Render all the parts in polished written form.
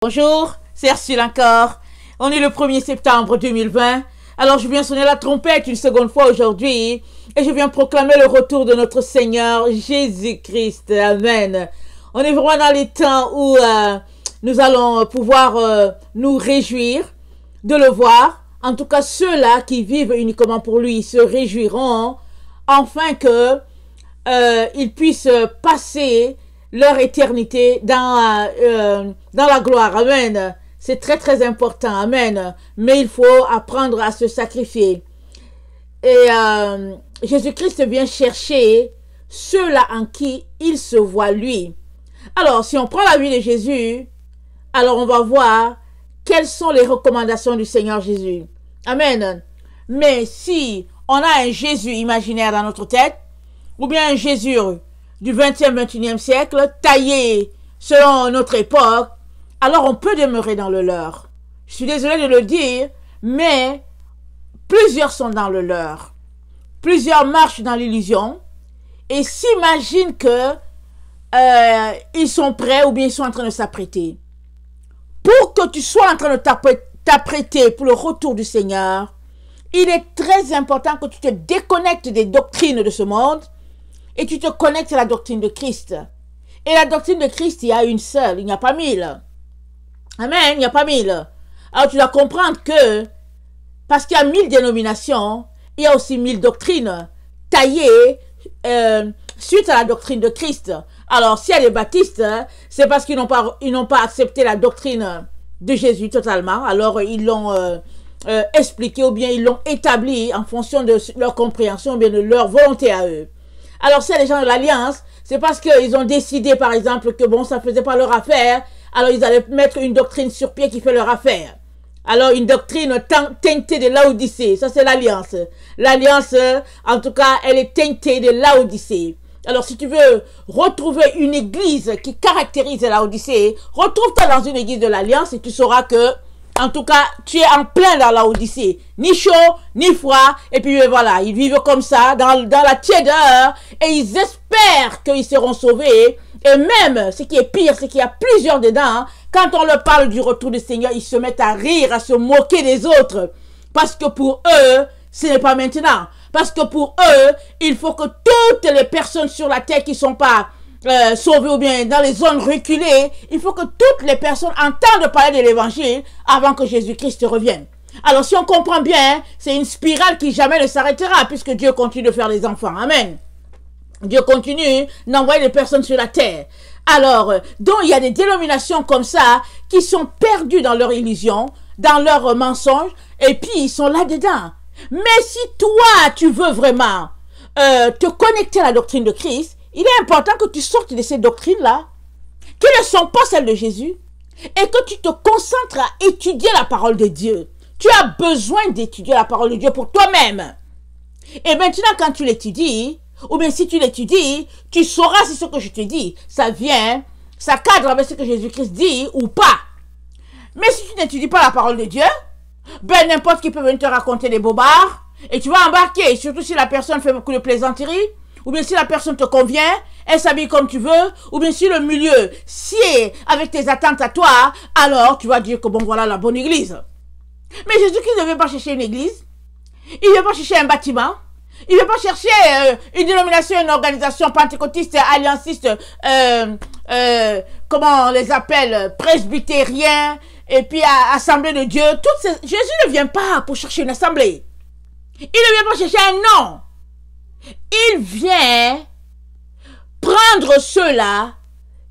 Bonjour, c'est Ursule encore. On est le 1er septembre 2020. Alors je viens sonner la trompette une seconde fois aujourd'hui et je viens proclamer le retour de notre Seigneur Jésus-Christ. Amen. On est vraiment dans les temps où nous allons pouvoir nous réjouir de le voir. En tout cas, ceux-là qui vivent uniquement pour lui se réjouiront afin que ils puissent passer leur éternité dans la gloire. Amen. C'est très très important. Amen. Mais il faut apprendre à se sacrifier. Et Jésus-Christ vient chercher ceux-là en qui il se voit lui. Alors, si on prend la vie de Jésus, alors on va voir quelles sont les recommandations du Seigneur Jésus. Amen. Mais si on a un Jésus imaginaire dans notre tête, ou bien un Jésus du 20e, 21e siècle, taillé selon notre époque, alors on peut demeurer dans le leurre. Je suis désolée de le dire, mais plusieurs sont dans le leurre. Plusieurs marchent dans l'illusion et s'imaginent que ils sont prêts ou bien ils sont en train de s'apprêter. Pour que tu sois en train de t'apprêter pour le retour du Seigneur, il est très important que tu te déconnectes des doctrines de ce monde et tu te connectes à la doctrine de Christ. Et la doctrine de Christ, il y a une seule, il n'y a pas mille. Amen, il n'y a pas mille. Alors tu dois comprendre que, parce qu'il y a 1000 dénominations, il y a aussi 1000 doctrines taillées suite à la doctrine de Christ. Alors, s'il y a des baptistes, c'est parce qu'ils n'ont pas accepté la doctrine de Jésus totalement. Alors, ils l'ont expliqué ou bien ils l'ont établi en fonction de leur compréhension ou bien de leur volonté à eux. Alors, s'il y a des gens de l'Alliance, c'est parce qu'ils ont décidé, par exemple, que bon, ça ne faisait pas leur affaire. Alors, ils allaient mettre une doctrine sur pied qui fait leur affaire. Alors, une doctrine teintée de Laodicée. Ça, c'est l'Alliance. L'Alliance, en tout cas, elle est teintée de Laodicée. Alors, si tu veux retrouver une église qui caractérise Laodicée, retrouve-toi dans une église de l'Alliance et tu sauras que, en tout cas, tu es en plein dans Laodicée. Ni chaud, ni froid. Et puis, voilà, ils vivent comme ça, dans la tiédeur. Et ils espèrent qu'ils seront sauvés. Et même, ce qui est pire, c'est qu'il y a plusieurs dedans. Quand on leur parle du retour du Seigneur, ils se mettent à rire, à se moquer des autres. Parce que pour eux, ce n'est pas maintenant. Parce que pour eux, il faut que toutes les personnes sur la terre qui ne sont pas sauvées ou bien dans les zones reculées, il faut que toutes les personnes entendent parler de l'évangile avant que Jésus-Christ revienne. Alors si on comprend bien, c'est une spirale qui jamais ne s'arrêtera puisque Dieu continue de faire des enfants. Amen. Dieu continue d'envoyer des personnes sur la terre. Alors, donc il y a des dénominations comme ça qui sont perdues dans leur illusion, dans leurs mensonges, et puis ils sont là-dedans. Mais si toi, tu veux vraiment te connecter à la doctrine de Christ, il est important que tu sortes de ces doctrines-là, qui ne sont pas celles de Jésus, et que tu te concentres à étudier la parole de Dieu. Tu as besoin d'étudier la parole de Dieu pour toi-même. Et maintenant, quand tu l'étudies, ou bien si tu l'étudies, tu sauras si ce que je te dis, ça cadre avec ce que Jésus-Christ dit ou pas. Mais si tu n'étudies pas la parole de Dieu, ben n'importe qui peut venir te raconter des bobards et tu vas embarquer, surtout si la personne fait beaucoup de plaisanteries, ou bien si la personne te convient, elle s'habille comme tu veux, ou bien si le milieu sied avec tes attentes à toi, alors tu vas dire que bon voilà la bonne église. Mais Jésus-Christ ne vient pas chercher une église, il ne vient pas chercher un bâtiment, il ne vient pas chercher une dénomination, une organisation pentecôtiste, allianciste, comment on les appelle, presbytériens, et puis assemblée de Dieu. Jésus ne vient pas pour chercher une assemblée. Il ne vient pas chercher un nom. Il vient prendre ceux-là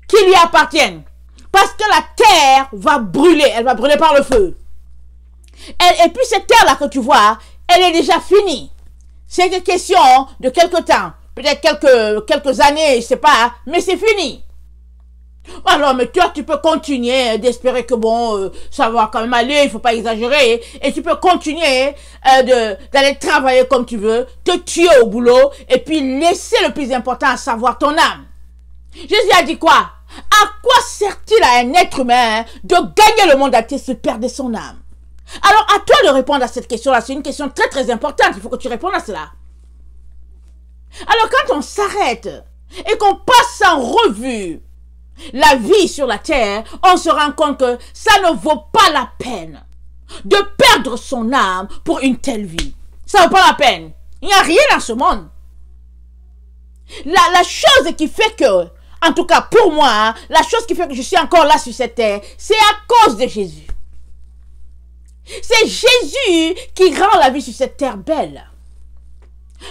qui lui appartiennent. Parce que la terre va brûler. Elle va brûler par le feu. Et puis cette terre-là que tu vois, elle est déjà finie. C'est une question de quelques temps. Peut-être quelques années, je ne sais pas. Mais c'est fini. Alors, mais toi, tu peux continuer d'espérer que bon, ça va quand même aller, il ne faut pas exagérer. Et tu peux continuer d'aller travailler comme tu veux, te tuer au boulot, et puis laisser le plus important, à savoir ton âme. Jésus a dit quoi? À quoi sert-il à un être humain de gagner le monde entier se perdre son âme? Alors, à toi de répondre à cette question-là. C'est une question très très importante. Il faut que tu répondes à cela. Alors, quand on s'arrête et qu'on passe en revue la vie sur la terre, on se rend compte que ça ne vaut pas la peine de perdre son âme pour une telle vie. Ça ne vaut pas la peine. Il n'y a rien dans ce monde. La chose qui fait que, en tout cas pour moi, hein, la chose qui fait que je suis encore là sur cette terre, c'est à cause de Jésus. C'est Jésus qui rend la vie sur cette terre belle.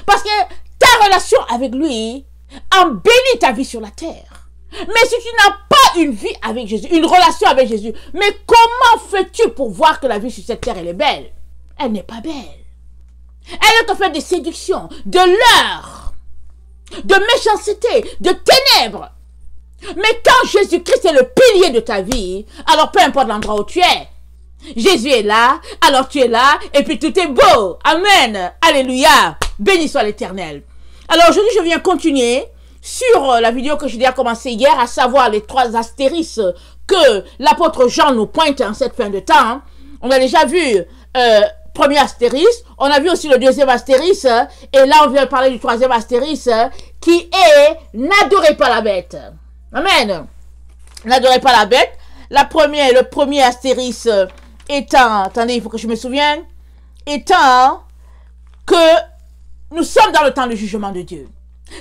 Parce que ta relation avec lui embellit ta vie sur la terre. Mais si tu n'as pas une vie avec Jésus, une relation avec Jésus, mais comment fais-tu pour voir que la vie sur cette terre, elle est belle? Elle n'est pas belle. Elle te fait des séductions, de leurres, de méchanceté, de ténèbres. Mais quand Jésus-Christ est le pilier de ta vie, alors peu importe l'endroit où tu es, Jésus est là, alors tu es là, et puis tout est beau. Amen. Alléluia. Béni soit l'Éternel. Alors aujourd'hui, je viens continuer sur la vidéo que j'ai déjà commencé hier, à savoir les 3 astérisques que l'apôtre Jean nous pointe en cette fin de temps. On a déjà vu premier astérisque, on a vu aussi le deuxième astérisque, et là on vient parler du 3e astérisque, qui est « N'adorez pas la bête ». Amen. N'adorez pas la bête. Le premier astérisque étant, attendez, il faut que je me souvienne, étant que nous sommes dans le temps du jugement de Dieu.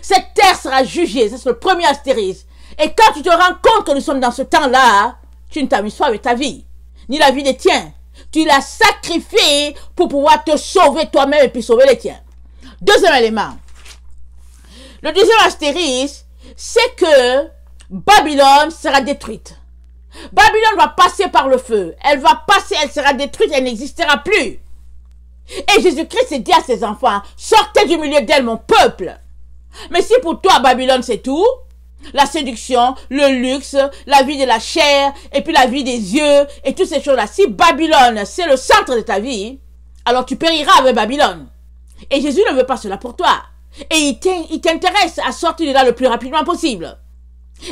Cette terre sera jugée, c'est le premier astérisque. Et quand tu te rends compte que nous sommes dans ce temps-là, tu ne t'amuses pas avec ta vie, ni la vie des tiens. Tu l'as sacrifiée pour pouvoir te sauver toi-même et puis sauver les tiens. Deuxième élément. Le deuxième astérisque, c'est que Babylone sera détruite. Babylone va passer par le feu. Elle va passer, elle sera détruite, elle n'existera plus. Et Jésus-Christ dit à ses enfants, sortez du milieu d'elle, mon peuple. Mais si pour toi, Babylone, c'est tout, la séduction, le luxe, la vie de la chair, et puis la vie des yeux, et toutes ces choses-là, si Babylone, c'est le centre de ta vie, alors tu périras avec Babylone. Et Jésus ne veut pas cela pour toi. Et il t'intéresse à sortir de là le plus rapidement possible.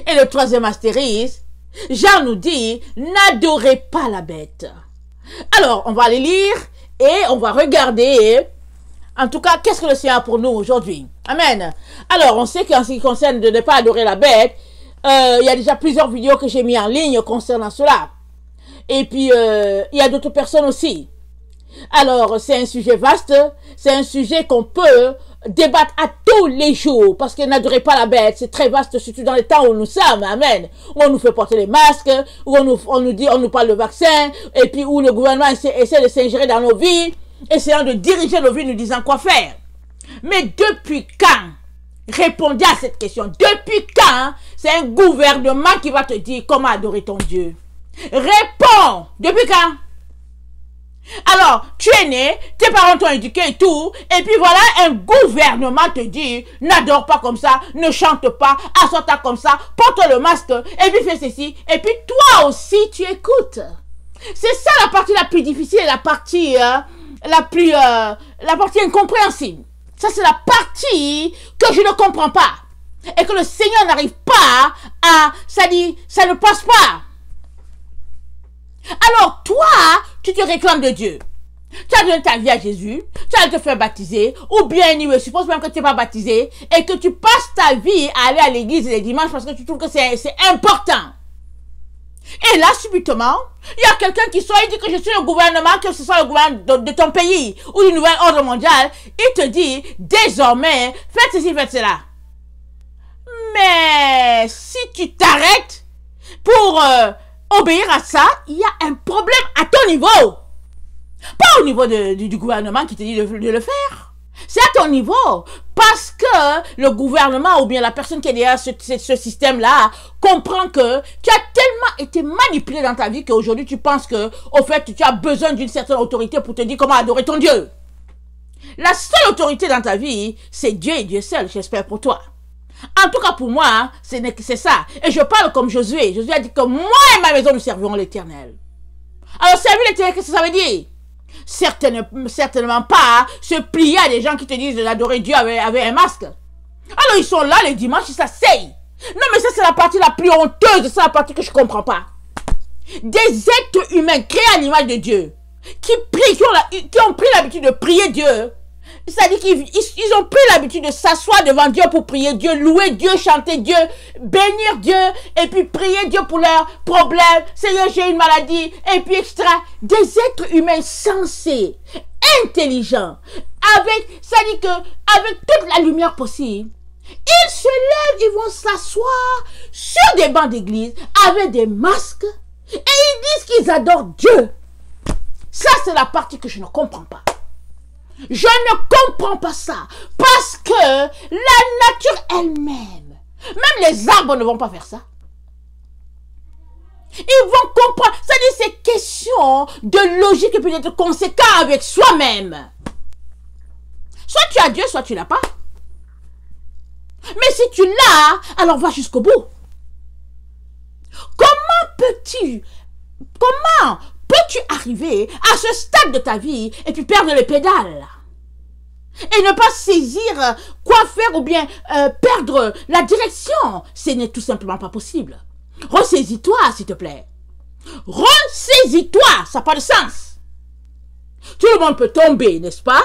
Et le 3e astérisque, Jean nous dit, n'adorez pas la bête. Alors, on va aller lire et on va regarder, en tout cas, qu'est-ce que le Seigneur a pour nous aujourd'hui. Amen. Alors, on sait qu'en ce qui concerne de ne pas adorer la bête, il y a déjà plusieurs vidéos que j'ai mis en ligne concernant cela. Et puis, il y a d'autres personnes aussi. Alors, c'est un sujet vaste, c'est un sujet qu'on peut débattre à tous les jours, parce que n'adorez pas la bête, c'est très vaste, surtout dans les temps où nous sommes, amen, où on nous fait porter les masques, où on nous parle de vaccin, et puis où le gouvernement essaie de s'ingérer dans nos vies, essayant de diriger nos vies, nous disant quoi faire. Mais depuis quand? Répondez à cette question. Depuis quand c'est un gouvernement qui va te dire comment adorer ton Dieu? Réponds! Depuis quand? Alors, tu es né, tes parents t'ont éduqué et tout, et puis voilà, un gouvernement te dit, n'adore pas comme ça, ne chante pas, assois-toi comme ça, porte le masque, et puis fais ceci, et puis toi aussi tu écoutes. C'est ça la partie la plus difficile, la partie incompréhensible. Ça c'est la partie que je ne comprends pas, et que le Seigneur n'arrive pas à, ça ne passe pas. Alors toi, tu te réclames de Dieu. Tu as donné ta vie à Jésus, tu as te faire baptiser, ou bien, suppose même que tu n'es pas baptisé, et que tu passes ta vie à aller à l'église les dimanches parce que tu trouves que c'est important. Et là, subitement, il y a quelqu'un qui soit, il dit que je suis le gouvernement, que ce soit le gouvernement de ton pays, ou du nouvel ordre mondial, il te dit, désormais, faites ceci, faites cela. Mais, si tu t'arrêtes pour obéir à ça, il y a un problème à ton niveau. Pas au niveau du gouvernement qui te dit de le faire. C'est à ton niveau. Parce que le gouvernement ou bien la personne qui est derrière ce système-là comprend que tu as tellement été manipulé dans ta vie qu'aujourd'hui tu penses que, au fait, tu as besoin d'une certaine autorité pour te dire comment adorer ton Dieu. La seule autorité dans ta vie, c'est Dieu et Dieu seul, j'espère pour toi. En tout cas, pour moi, c'est ça. Et je parle comme Josué. Josué a dit que moi et ma maison, nous servirons l'Éternel. Alors, servir l'Éternel, qu'est-ce que ça veut dire? Certainement pas se plier à des gens qui te disent d'adorer Dieu avec un masque. Alors, ils sont là les dimanches, ils s'asseyent. Non, mais ça, c'est la partie la plus honteuse. C'est la partie que je ne comprends pas. Des êtres humains créés à l'image de Dieu, qui ont pris l'habitude de prier Dieu, C'est-à-dire qu'ils ont pris l'habitude de s'asseoir devant Dieu pour prier Dieu, louer Dieu, chanter Dieu, bénir Dieu, et puis prier Dieu pour leurs problèmes. Seigneur, j'ai une maladie, et puis etc. Des êtres humains sensés, intelligents, c'est-à-dire qu'avec toute la lumière possible, ils se lèvent, ils vont s'asseoir sur des bancs d'église avec des masques, et ils disent qu'ils adorent Dieu. Ça, c'est la partie que je ne comprends pas. Je ne comprends pas ça. Parce que la nature elle-même, même les arbres ne vont pas faire ça. Ils vont comprendre. C'est-à-dire c'est question de logique et puis d'être conséquent avec soi-même. Soit tu as Dieu, soit tu l'as pas. Mais si tu l'as, alors va jusqu'au bout. Comment peux-tu arriver à ce stade de ta vie et puis perdre les pédales et ne pas saisir quoi faire ou bien perdre la direction? Ce n'est tout simplement pas possible. Ressaisis-toi, s'il te plaît. Ressaisis-toi, ça n'a pas de sens. Tout le monde peut tomber, n'est-ce pas?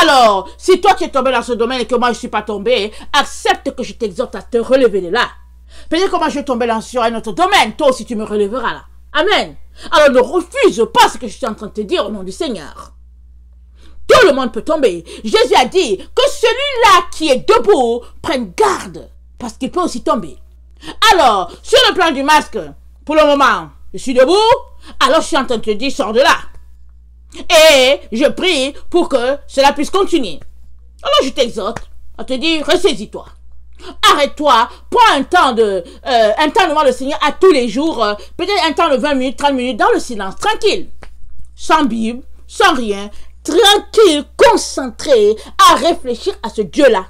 Alors, si toi tu es tombé dans ce domaine et que moi je ne suis pas tombé, accepte que je t'exhorte à te relever de là. Peut-être que moi je vais tomber sur un autre domaine, toi aussi tu me relèveras là. Amen. Alors ne refuse pas ce que je suis en train de te dire au nom du Seigneur. Tout le monde peut tomber. Jésus a dit que celui-là qui est debout prenne garde parce qu'il peut aussi tomber. Alors, sur le plan du masque, pour le moment, je suis debout, alors je suis en train de te dire, sors de là. Et je prie pour que cela puisse continuer. Alors je t'exhorte à te dire, ressaisis-toi. Arrête-toi, prends un temps devant le Seigneur à tous les jours, peut-être un temps de 20 minutes, 30 minutes, dans le silence, tranquille, sans Bible, sans rien, tranquille, concentré, à réfléchir à ce Dieu-là.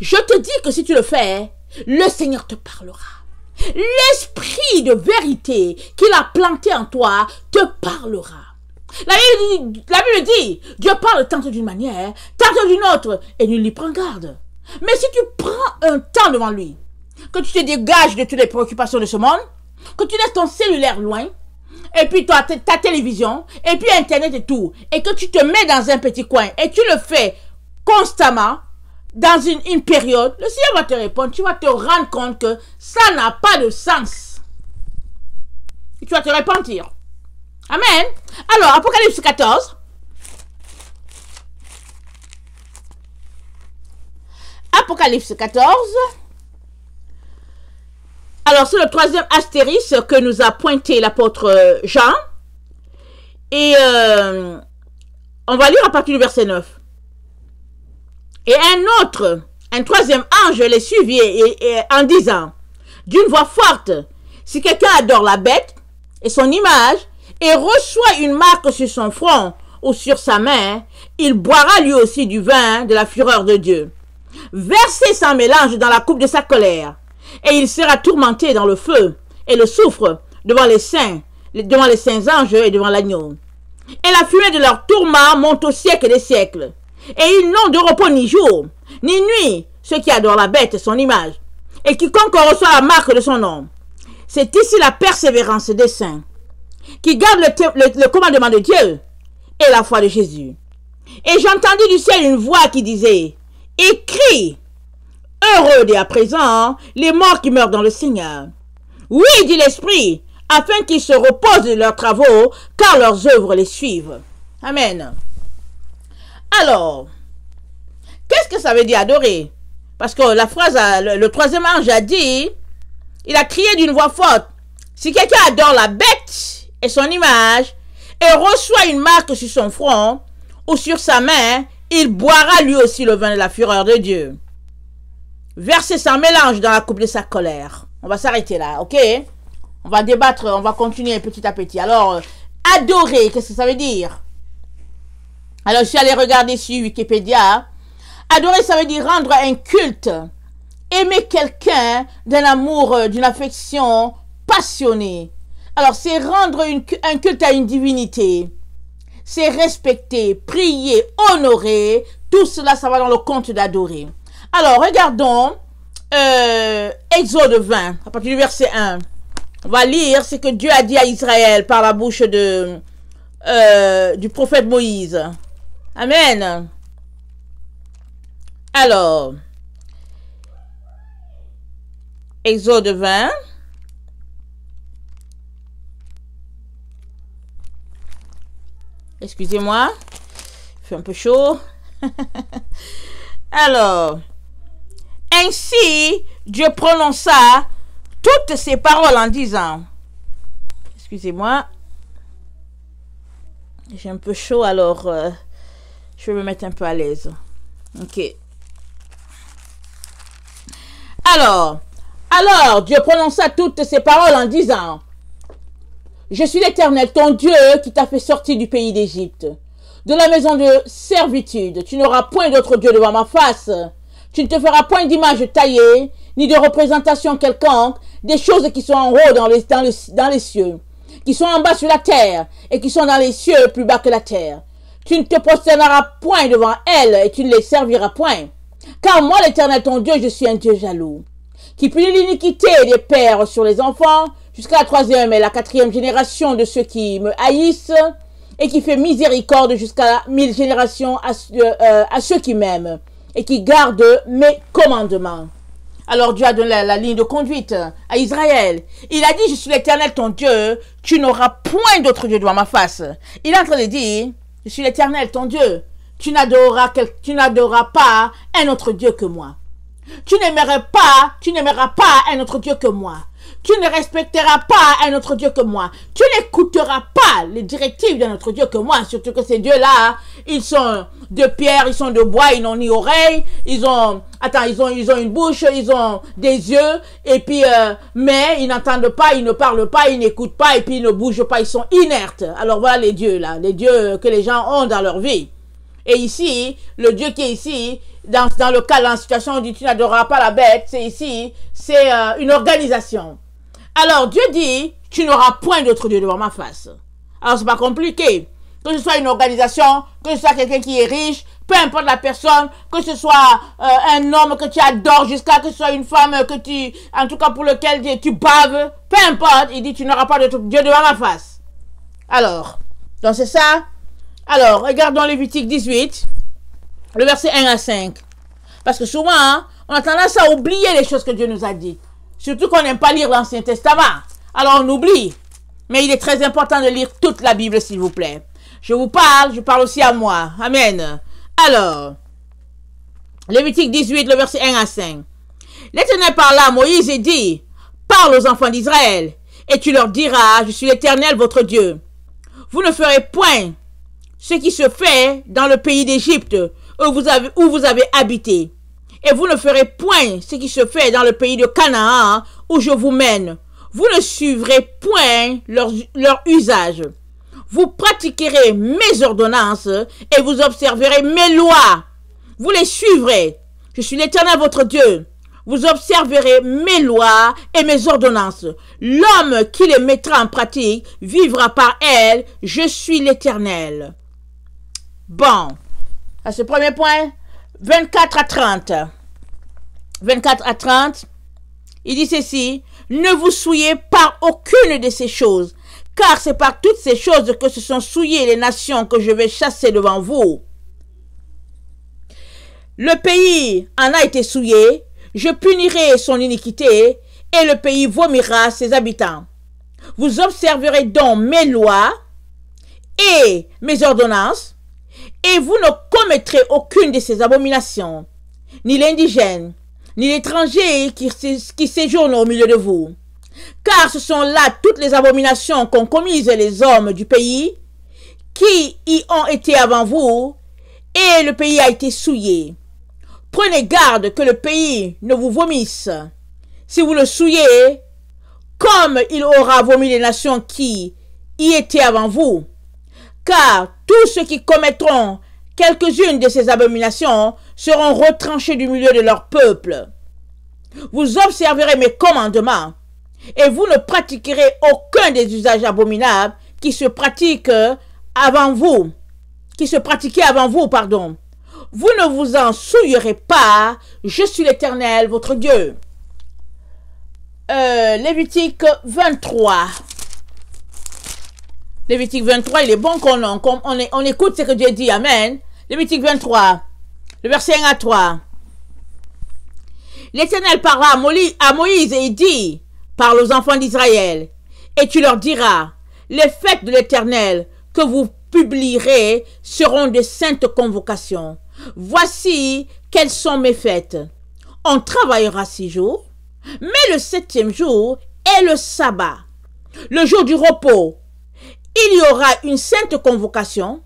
Je te dis que si tu le fais, le Seigneur te parlera. L'esprit de vérité qu'il a planté en toi te parlera. La Bible dit, Dieu parle tantôt d'une manière, tantôt d'une autre, et nul n'y prend garde. Mais si tu prends un temps devant lui, que tu te dégages de toutes les préoccupations de ce monde, que tu laisses ton cellulaire loin, et puis ta télévision, et puis Internet et tout, et que tu te mets dans un petit coin, et tu le fais constamment, dans une période, le Seigneur va te répondre, tu vas te rendre compte que ça n'a pas de sens. Et tu vas te repentir. Amen. Alors, Apocalypse 14. Apocalypse 14. Alors, c'est le troisième astérisque que nous a pointé l'apôtre Jean. Et on va lire à partir du verset 9. Et un troisième ange les suivit en disant, d'une voix forte, si quelqu'un adore la bête et son image, et reçoit une marque sur son front ou sur sa main, il boira lui aussi du vin de la fureur de Dieu, versé sans mélange dans la coupe de sa colère, et il sera tourmenté dans le feu et le soufre devant les saints anges et devant l'agneau. Et la fumée de leur tourment monte au siècle des siècles, et ils n'ont de repos ni jour, ni nuit, ceux qui adorent la bête et son image, et quiconque reçoit la marque de son nom. C'est ici la persévérance des saints, qui gardent le commandement de Dieu et la foi de Jésus. Et j'entendis du ciel une voix qui disait, écris, heureux dès à présent les morts qui meurent dans le Seigneur. Oui, dit l'Esprit, afin qu'ils se reposent de leurs travaux, car leurs œuvres les suivent. Amen. Alors, qu'est-ce que ça veut dire adorer? Parce que la phrase, le troisième ange a dit, il a crié d'une voix forte, si quelqu'un adore la bête et son image, et reçoit une marque sur son front ou sur sa main, il boira lui aussi le vin de la fureur de Dieu, versé sans mélange dans la coupe de sa colère. On va s'arrêter là, ok? On va débattre, on va continuer petit à petit. Alors, adorer, qu'est-ce que ça veut dire? Alors, je suis allé regarder sur Wikipédia. Adorer, ça veut dire rendre un culte, aimer quelqu'un d'un amour, d'une affection passionnée. Alors, c'est rendre un culte à une divinité. C'est respecter, prier, honorer. Tout cela, ça va dans le compte d'adorer. Alors, regardons Exode 20, à partir du verset 1. On va lire ce que Dieu a dit à Israël par la bouche de du prophète Moïse. Amen. Alors, Exode 20. Excusez-moi, il fait un peu chaud. Alors, ainsi, Dieu prononça toutes ces paroles en disant, excusez-moi, j'ai un peu chaud, alors je vais me mettre un peu à l'aise. Ok. Alors, Dieu prononça toutes ces paroles en disant, je suis l'Éternel, ton Dieu, qui t'a fait sortir du pays d'Égypte, de la maison de servitude. Tu n'auras point d'autre Dieu devant ma face. Tu ne te feras point d'image taillée, ni de représentation quelconque, des choses qui sont en haut dans les cieux, qui sont en bas sur la terre, et qui sont dans les cieux plus bas que la terre. Tu ne te prosterneras point devant elles, et tu ne les serviras point. Car moi, l'Éternel, ton Dieu, je suis un Dieu jaloux, qui punit l'iniquité des pères sur les enfants, jusqu'à la 3e et la 4e génération de ceux qui me haïssent, et qui fait miséricorde jusqu'à la 1000 générations à ceux qui m'aiment, et qui gardent mes commandements. Alors Dieu a donné la ligne de conduite à Israël. Il a dit, je suis l'Éternel ton Dieu, tu n'auras point d'autre Dieu devant ma face. Il est en train de dire, je suis l'Éternel ton Dieu, tu n'adoreras pas un autre Dieu que moi. Tu n'aimeras pas un autre Dieu que moi. Tu ne respecteras pas un autre Dieu que moi. Tu n'écouteras pas les directives d'un autre Dieu que moi. Surtout que ces dieux-là, ils sont de pierre, ils sont de bois, ils n'ont ni oreilles, ils ont une bouche, ils ont des yeux, et puis, mais ils n'entendent pas, ils ne parlent pas, ils n'écoutent pas, et puis ils ne bougent pas, ils sont inertes. Alors voilà les dieux là, les dieux que les gens ont dans leur vie. Et ici, le Dieu qui est ici, dans le cas, dans la situation où on dit tu n'adoreras pas la bête, c'est ici, c'est une organisation. Alors Dieu dit, tu n'auras point d'autre Dieu devant ma face. Alors c'est pas compliqué. Que ce soit une organisation, que ce soit quelqu'un qui est riche, peu importe la personne, que ce soit un homme que tu adores, jusqu'à que ce soit une femme en tout cas pour lequel tu baves, peu importe, il dit tu n'auras pas d'autre Dieu devant ma face. Alors, donc c'est ça. Alors, regardons Lévitique 18, le verset 1 à 5. Parce que souvent, hein, on a tendance à oublier les choses que Dieu nous a dites. Surtout qu'on n'aime pas lire l'Ancien Testament. Alors on oublie. Mais il est très important de lire toute la Bible, s'il vous plaît. Je parle aussi à moi. Amen. Alors, Lévitique 18, le verset 1 à 5. L'Éternel parla à Moïse et dit, parle aux enfants d'Israël, et tu leur diras, je suis l'Éternel votre Dieu. Vous ne ferez point ce qui se fait dans le pays d'Égypte où vous avez habité. Et vous ne ferez point ce qui se fait dans le pays de Canaan où je vous mène. Vous ne suivrez point leur usage. Vous pratiquerez mes ordonnances et vous observerez mes lois. Vous les suivrez. Je suis l'Éternel votre Dieu. Vous observerez mes lois et mes ordonnances. L'homme qui les mettra en pratique vivra par elles. Je suis l'Éternel. Bon, à ce premier point, 24 à 30. 24 à 30, il dit ceci, ne vous souillez par aucune de ces choses, car c'est par toutes ces choses que se sont souillées les nations que je vais chasser devant vous. Le pays en a été souillé, je punirai son iniquité, et le pays vomira ses habitants. Vous observerez donc mes lois et mes ordonnances, et vous ne commettrez aucune de ces abominations, ni l'indigène, ni l'étranger qui séjourne au milieu de vous. Car ce sont là toutes les abominations qu'ont commises les hommes du pays, qui y ont été avant vous, et le pays a été souillé. Prenez garde que le pays ne vous vomisse. Si vous le souillez, comme il aura vomi les nations qui y étaient avant vous. Car tous ceux qui commettront quelques-unes de ces abominations seront retranchés du milieu de leur peuple. Vous observerez mes commandements, et vous ne pratiquerez aucun des usages abominables qui se pratiquaient avant vous. Vous ne vous en souillerez pas, je suis l'Éternel, votre Dieu. Lévitique 23. Lévitique 23, il est bon qu'on écoute ce que Dieu dit. Amen. Lévitique 23, le verset 1 à 3. L'Éternel parla à Moïse et il dit, parle aux enfants d'Israël, et tu leur diras, les fêtes de l'Éternel que vous publierez seront de saintes convocations. Voici quelles sont mes fêtes. On travaillera 6 jours, mais le 7e jour est le sabbat, le jour du repos. Il y aura une sainte convocation.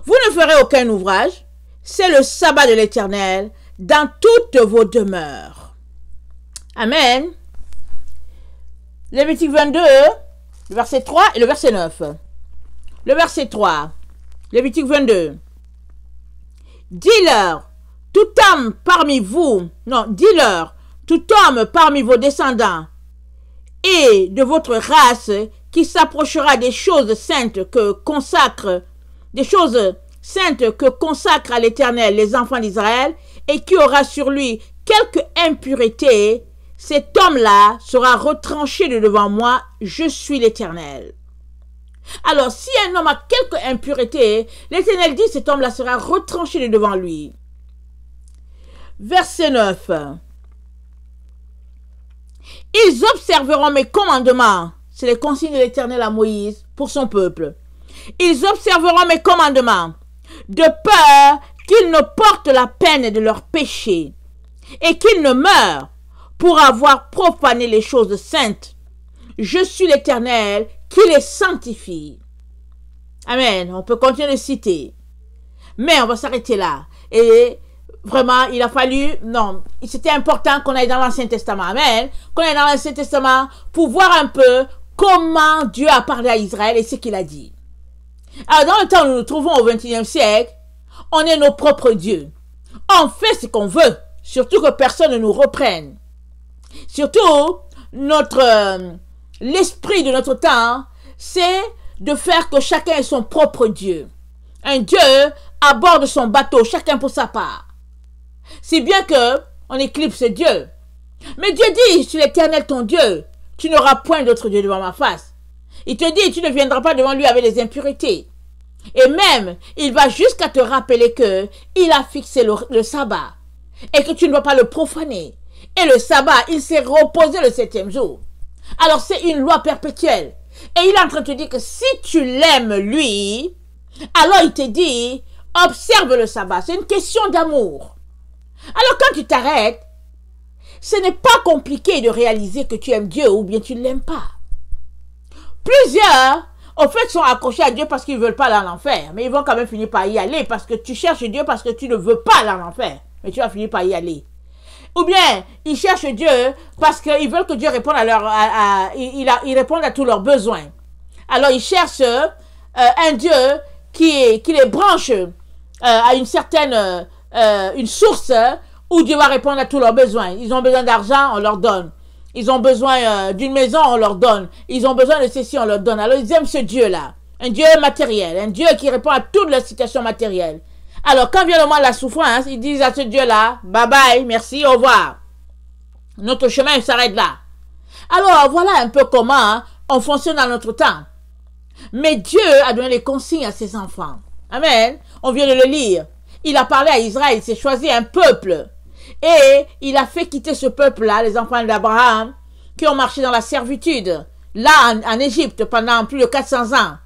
Vous ne ferez aucun ouvrage. C'est le sabbat de l'Éternel dans toutes vos demeures. Amen. Lévitique 22, le verset 3 et le verset 9. Le verset 3, Lévitique 22. Dis-leur, tout homme parmi vous, dis-leur, tout homme parmi vos descendants et de votre race qui s'approchera des choses saintes que consacrent à l'Éternel les enfants d'Israël et qui aura sur lui quelque impureté, cet homme-là sera retranché de devant moi, je suis l'Éternel. Alors, si un homme a quelque impureté, l'Éternel dit cet homme-là sera retranché de devant lui. Verset 9. Ils observeront mes commandements. C'est les consignes de l'Éternel à Moïse pour son peuple. Ils observeront mes commandements, de peur qu'ils ne portent la peine de leur péché et qu'ils ne meurent pour avoir profané les choses saintes. Je suis l'Éternel qui les sanctifie. Amen. On peut continuer de citer. Mais on va s'arrêter là. Et vraiment, il a fallu... Non, c'était important qu'on aille dans l'Ancien Testament. Amen. Qu'on aille dans l'Ancien Testament pour voir un peu comment Dieu a parlé à Israël et ce qu'il a dit. Alors, dans le temps où nous nous trouvons au XXIe siècle, on est nos propres dieux. On fait ce qu'on veut. Surtout que personne ne nous reprenne. Surtout, l'esprit de notre temps, c'est de faire que chacun ait son propre Dieu. Un Dieu à bord de son bateau, chacun pour sa part. Si bien que on éclipse Dieu. Mais Dieu dit, je suis l'Éternel ton Dieu, tu n'auras point d'autre Dieu devant ma face. Il te dit, tu ne viendras pas devant lui avec des impuretés. Et même, il va jusqu'à te rappeler que il a fixé le sabbat et que tu ne vas pas le profaner. Et le sabbat, il s'est reposé le 7e jour. Alors c'est une loi perpétuelle. Et il est en train de te dire que si tu l'aimes lui, alors il te dit, observe le sabbat. C'est une question d'amour. Alors quand tu t'arrêtes, ce n'est pas compliqué de réaliser que tu aimes Dieu ou bien tu ne l'aimes pas. Plusieurs, au fait, sont accrochés à Dieu parce qu'ils ne veulent pas aller en enfer. Mais ils vont quand même finir par y aller parce que tu cherches Dieu parce que tu ne veux pas aller en enfer. Mais tu vas finir par y aller. Ou bien, ils cherchent Dieu parce qu'ils veulent que Dieu réponde ils répondent à tous leurs besoins. Alors, ils cherchent un Dieu qui les branche à une certaine une source où Dieu va répondre à tous leurs besoins. Ils ont besoin d'argent, on leur donne. Ils ont besoin d'une maison, on leur donne. Ils ont besoin de ceci, on leur donne. Alors, ils aiment ce Dieu-là. Un Dieu matériel, un Dieu qui répond à toutes leurs situations matérielles. Alors, quand vient le moment de la souffrance, ils disent à ce Dieu-là, bye bye, merci, au revoir. Notre chemin s'arrête là. Alors, voilà un peu comment on fonctionne dans notre temps. Mais Dieu a donné les consignes à ses enfants. Amen. On vient de le lire. Il a parlé à Israël, il s'est choisi un peuple. Et il a fait quitter ce peuple-là, les enfants d'Abraham, qui ont marché dans la servitude, là en Égypte, pendant plus de 400 ans.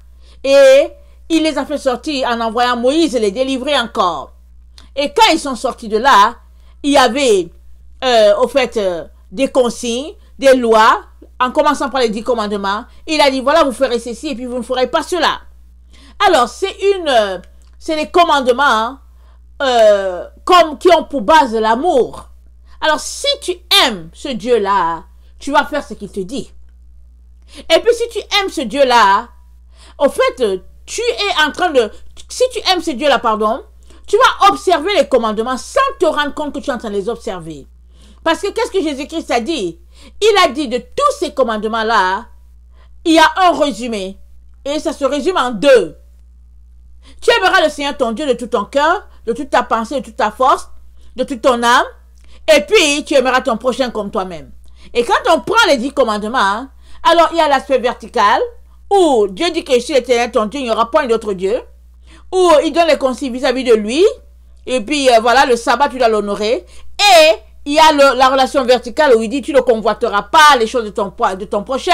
Et il les a fait sortir en envoyant Moïse les délivrer encore. Et quand ils sont sortis de là, il y avait, au fait, des consignes, des lois, en commençant par les 10 commandements. Il a dit, voilà, vous ferez ceci et puis vous ne ferez pas cela. Alors, c'est les commandements qui ont pour base l'amour. Alors, si tu aimes ce Dieu-là, tu vas faire ce qu'il te dit. Et puis, si tu aimes ce Dieu-là, au fait, tu es en train de... Si tu aimes ce Dieu-là, tu vas observer les commandements sans te rendre compte que tu es en train de les observer. Parce que qu'est-ce que Jésus-Christ a dit? Il a dit de tous ces commandements-là, il y a un résumé. Et ça se résume en 2. Tu aimeras le Seigneur ton Dieu de tout ton cœur, de toute ta pensée, de toute ta force, de toute ton âme. Et puis, tu aimeras ton prochain comme toi-même. Et quand on prend les 10 commandements, alors il y a l'aspect vertical. où Dieu dit que je suis l'Éternel ton Dieu, il n'y aura point d'autre Dieu, où il donne les consignes vis-à-vis de lui, et puis voilà, le sabbat, tu dois l'honorer, et il y a la relation verticale où il dit, tu ne convoiteras pas les choses de ton prochain,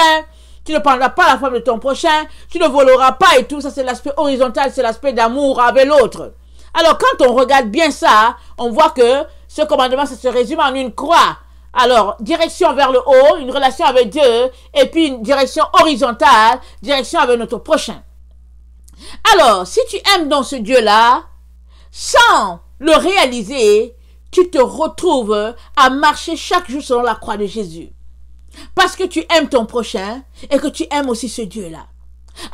tu ne prendras pas la femme de ton prochain, tu ne voleras pas et tout, ça c'est l'aspect horizontal, c'est l'aspect d'amour avec l'autre. Alors quand on regarde bien ça, on voit que ce commandement, ça se résume en une croix. Alors, direction vers le haut, une relation avec Dieu, et puis une direction horizontale, direction avec notre prochain. Alors, si tu aimes donc ce Dieu-là, sans le réaliser, tu te retrouves à marcher chaque jour selon la croix de Jésus. Parce que tu aimes ton prochain et que tu aimes aussi ce Dieu-là.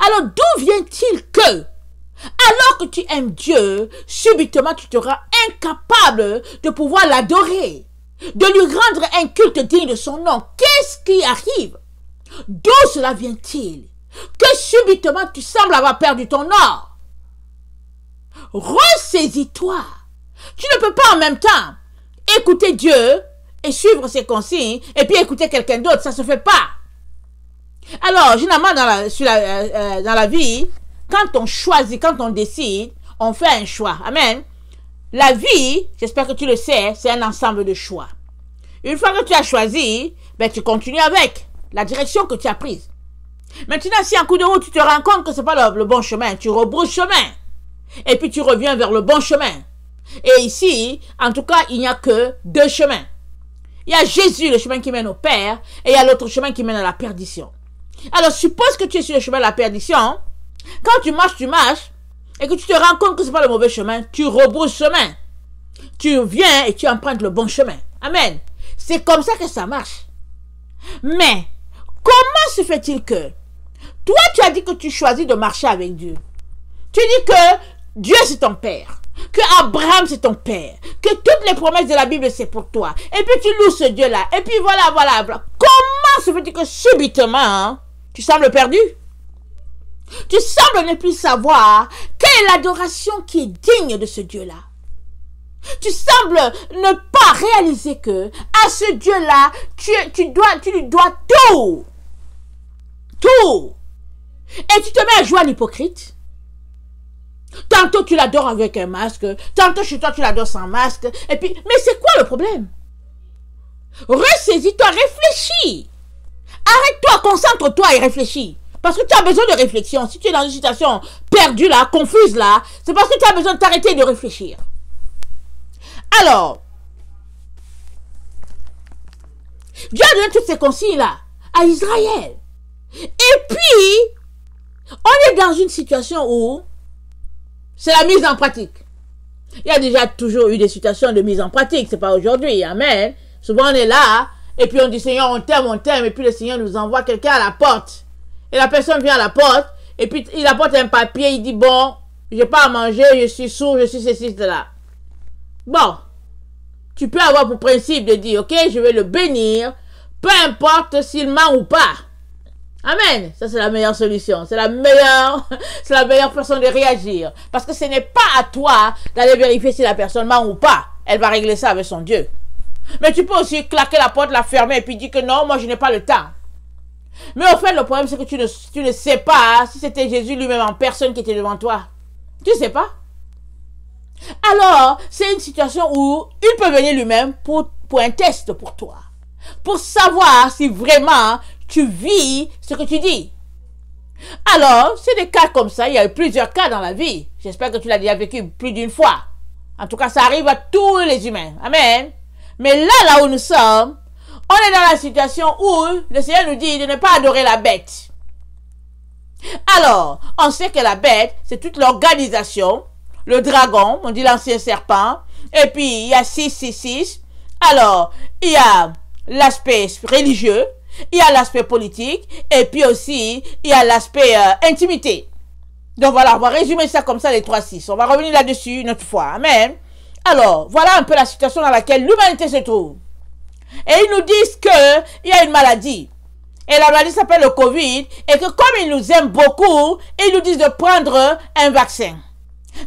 Alors, d'où vient-il que, alors que tu aimes Dieu, subitement tu te rends incapable de pouvoir l'adorer, de lui rendre un culte digne de son nom? Qu'est-ce qui arrive? D'où cela vient-il? Que subitement tu sembles avoir perdu ton or. Ressaisis-toi. Tu ne peux pas en même temps écouter Dieu et suivre ses consignes et puis écouter quelqu'un d'autre. Ça ne se fait pas. Alors, généralement dans la vie, quand on choisit, quand on décide, on fait un choix. Amen. La vie, j'espère que tu le sais, c'est un ensemble de choix. Une fois que tu as choisi, ben, tu continues avec la direction que tu as prise. Maintenant, si en coup de route, tu te rends compte que ce n'est pas le bon chemin, tu rebrousses chemin. Et puis tu reviens vers le bon chemin. Et ici, en tout cas, il n'y a que deux chemins. Il y a Jésus, le chemin qui mène au Père, et il y a l'autre chemin qui mène à la perdition. Alors, suppose que tu es sur le chemin de la perdition. Quand tu marches, et que tu te rends compte que ce n'est pas le mauvais chemin, tu rebrousses chemin. Tu viens et tu empruntes le bon chemin. Amen. C'est comme ça que ça marche. Mais, comment se fait-il que, toi, tu as dit que tu choisis de marcher avec Dieu. Tu dis que Dieu c'est ton Père, que Abraham c'est ton Père, que toutes les promesses de la Bible c'est pour toi. Et puis tu loues ce Dieu-là. Et puis voilà. Comment se fait-il que subitement, hein, tu sembles perdu? Tu sembles ne plus savoir quelle est l'adoration qui est digne de ce Dieu-là. Tu sembles ne pas réaliser que à ce Dieu-là, tu lui dois tout. Tout. Et tu te mets à jouer à l'hypocrite. Tantôt tu l'adores avec un masque, tantôt chez toi tu l'adores sans masque. Et puis, mais c'est quoi le problème? Ressaisis-toi, réfléchis. Arrête-toi, concentre-toi et réfléchis. Parce que tu as besoin de réflexion. Si tu es dans une situation perdue là, confuse là, c'est parce que tu as besoin de t'arrêter et de réfléchir. Alors, Dieu a donné toutes ces consignes là à Israël. Et puis, on est dans une situation où c'est la mise en pratique. Il y a déjà toujours eu des situations de mise en pratique, c'est pas aujourd'hui, amen. Souvent on est là, et puis on dit Seigneur, on t'aime, et puis le Seigneur nous envoie quelqu'un à la porte. Et la personne vient à la porte, et puis il apporte un papier, il dit bon, j'ai pas à manger, je suis sourd, je suis ceci, cela. Bon, tu peux avoir pour principe de dire, ok, je vais le bénir, peu importe s'il ment ou pas. Amen. Ça, c'est la meilleure solution. C'est la meilleure façon de réagir. Parce que ce n'est pas à toi d'aller vérifier si la personne ment ou pas. Elle va régler ça avec son Dieu. Mais tu peux aussi claquer la porte, la fermer et puis dire que non, moi je n'ai pas le temps. Mais au fait, le problème c'est que tu ne sais pas si c'était Jésus lui-même en personne qui était devant toi. Tu ne sais pas. Alors, c'est une situation où il peut venir lui-même pour un test pour toi. Pour savoir si vraiment tu vis ce que tu dis. Alors, c'est des cas comme ça. Il y a eu plusieurs cas dans la vie. J'espère que tu l'as déjà vécu plus d'une fois. En tout cas, ça arrive à tous les humains. Amen. Mais là où nous sommes, on est dans la situation où le Seigneur nous dit de ne pas adorer la bête. Alors, on sait que la bête, c'est toute l'organisation. Le dragon, on dit l'ancien serpent. Et puis, il y a 666. Alors, il y a l'aspect religieux. Il y a l'aspect politique et puis aussi il y a l'aspect intimité. Donc voilà, on va résumer ça comme ça les 3-6. On va revenir là-dessus une autre fois. Amen. Alors, voilà un peu la situation dans laquelle l'humanité se trouve. Et ils nous disent qu'il y a une maladie. Et la maladie s'appelle le Covid. Et que comme ils nous aiment beaucoup, ils nous disent de prendre un vaccin.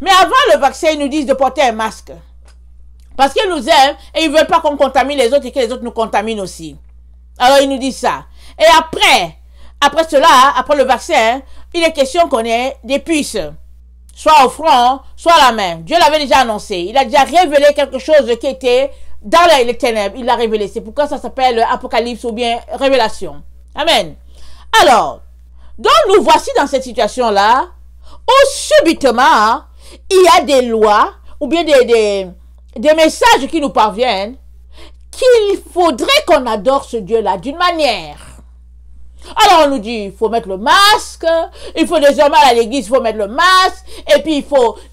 Mais avant le vaccin, ils nous disent de porter un masque. Parce qu'ils nous aiment et ils ne veulent pas qu'on contamine les autres et que les autres nous contaminent aussi. Alors, il nous dit ça. Et après après cela, après le vaccin, il est question qu'on ait des puces. Soit au front, soit à la main. Dieu l'avait déjà annoncé. Il a déjà révélé quelque chose qui était dans les ténèbres. Il l'a révélé. C'est pourquoi ça s'appelle Apocalypse ou bien Révélation. Amen. Alors, donc nous voici dans cette situation-là où subitement, il y a des lois ou bien des messages qui nous parviennent qu'il faudrait qu'on adore ce Dieu-là d'une manière. Alors on nous dit, il faut mettre le masque, il faut désormais à l'église, il faut mettre le masque, et puis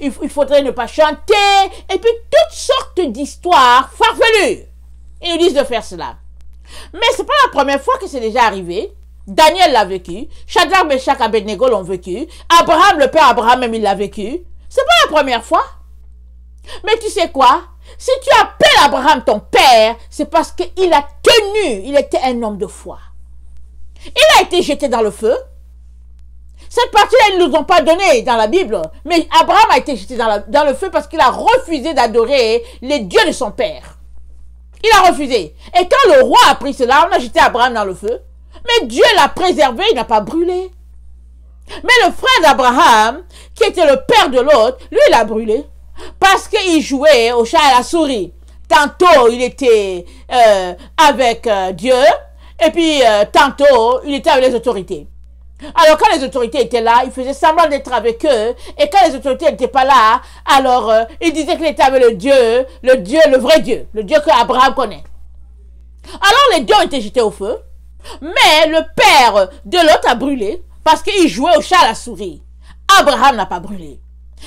il faudrait ne pas chanter, et puis toutes sortes d'histoires farfelues. Ils nous disent de faire cela. Mais c'est pas la première fois que c'est déjà arrivé. Daniel l'a vécu, Shadrach, Meshach, Abednego l'ont vécu, Abraham, le père Abraham même il l'a vécu. C'est pas la première fois. Mais tu sais quoi? Si tu appelles Abraham ton père, c'est parce qu'il a tenu, il était un homme de foi. Il a été jeté dans le feu. Cette partie-là, ils ne nous ont pas donnée dans la Bible. Mais Abraham a été jeté dans le feu parce qu'il a refusé d'adorer les dieux de son père. Il a refusé. Et quand le roi a pris cela, on a jeté Abraham dans le feu. Mais Dieu l'a préservé, il n'a pas brûlé. Mais le frère d'Abraham, qui était le père de l'autre, lui, il a brûlé. Parce qu'il jouait au chat et à la souris. Tantôt, il était avec Dieu. Et puis, tantôt, il était avec les autorités. Alors, quand les autorités étaient là, il faisait semblant d'être avec eux. Et quand les autorités n'étaient pas là, alors, il disait qu'il était avec le vrai Dieu. Le Dieu que Abraham connaît. Alors, les deux ont été jetés au feu. Mais le père de l'autre a brûlé. Parce qu'il jouait au chat à la souris. Abraham n'a pas brûlé.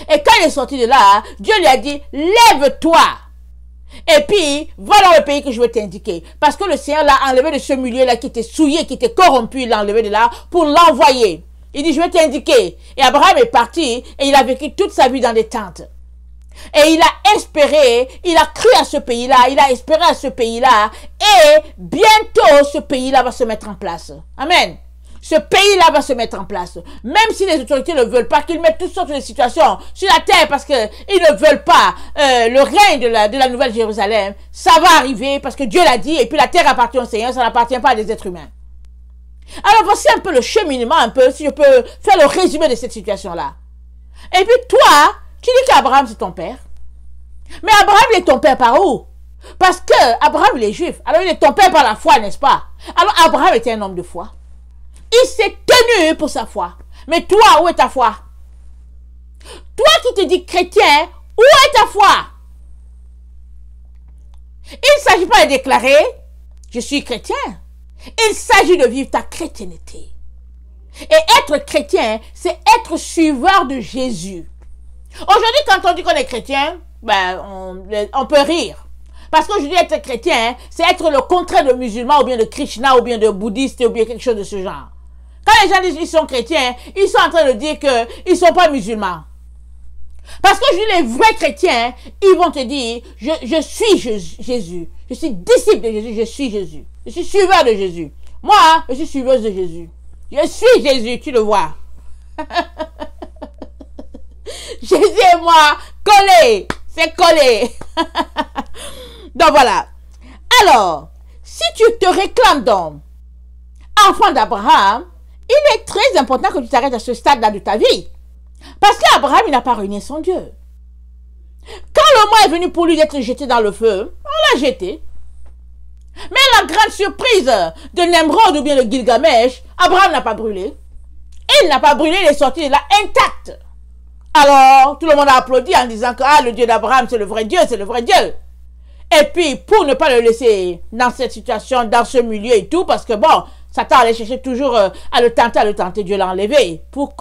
Et quand il est sorti de là, Dieu lui a dit, lève-toi. Et puis, va dans le pays que je vais t'indiquer. Parce que le Seigneur l'a enlevé de ce milieu-là qui était souillé, qui était corrompu, il l'a enlevé de là pour l'envoyer. Il dit, je vais t'indiquer. Et Abraham est parti et il a vécu toute sa vie dans des tentes. Et il a espéré, il a cru à ce pays-là, il a espéré à ce pays-là. Et bientôt, ce pays-là va se mettre en place. Amen. Ce pays-là va se mettre en place. Même si les autorités ne veulent pas, qu'ils mettent toutes sortes de situations sur la terre parce qu'ils ne veulent pas le règne de la Nouvelle Jérusalem, ça va arriver parce que Dieu l'a dit et puis la terre appartient au Seigneur, ça n'appartient pas à des êtres humains. Alors voici un peu le cheminement, si je peux faire le résumé de cette situation-là. Et puis toi, tu dis qu'Abraham c'est ton père. Mais Abraham il est ton père par où? Parce que Abraham il est juif, alors il est ton père par la foi, n'est-ce pas? Alors Abraham était un homme de foi. Il s'est tenu pour sa foi. Mais toi, où est ta foi? Toi qui te dis chrétien, où est ta foi? Il ne s'agit pas de déclarer, je suis chrétien. Il s'agit de vivre ta chrétienté. Et être chrétien, c'est être suiveur de Jésus. Aujourd'hui, quand on dit qu'on est chrétien, on peut rire. Parce qu'aujourd'hui, être chrétien, c'est être le contraire de musulman, ou bien de Krishna, ou bien de bouddhiste, ou bien quelque chose de ce genre. Quand les gens disent qu'ils sont chrétiens, ils sont en train de dire qu'ils ne sont pas musulmans. Parce que les vrais chrétiens, ils vont te dire, je suis Jésus. Je suis disciple de Jésus, je suis Jésus. Je suis suiveur de Jésus. Moi, je suis suiveuse de Jésus. Je suis Jésus, tu le vois. Jésus et moi, collés. C'est collé. Donc voilà. Alors, si tu te réclames donc enfant d'Abraham, il est très important que tu t'arrêtes à ce stade-là de ta vie. Parce qu'Abraham, il n'a pas renié son Dieu. Quand le moment est venu pour lui d'être jeté dans le feu, on l'a jeté. Mais la grande surprise de Nemrod ou bien de Gilgamesh, Abraham n'a pas brûlé. Il n'a pas brûlé, il est sorti de là intact. Alors, tout le monde a applaudi en disant que le Dieu d'Abraham, c'est le vrai Dieu, c'est le vrai Dieu. Et puis, pour ne pas le laisser dans cette situation, dans ce milieu et tout, parce que bon, Satan allait chercher toujours à le tenter, Dieu l'a enlevé. Pour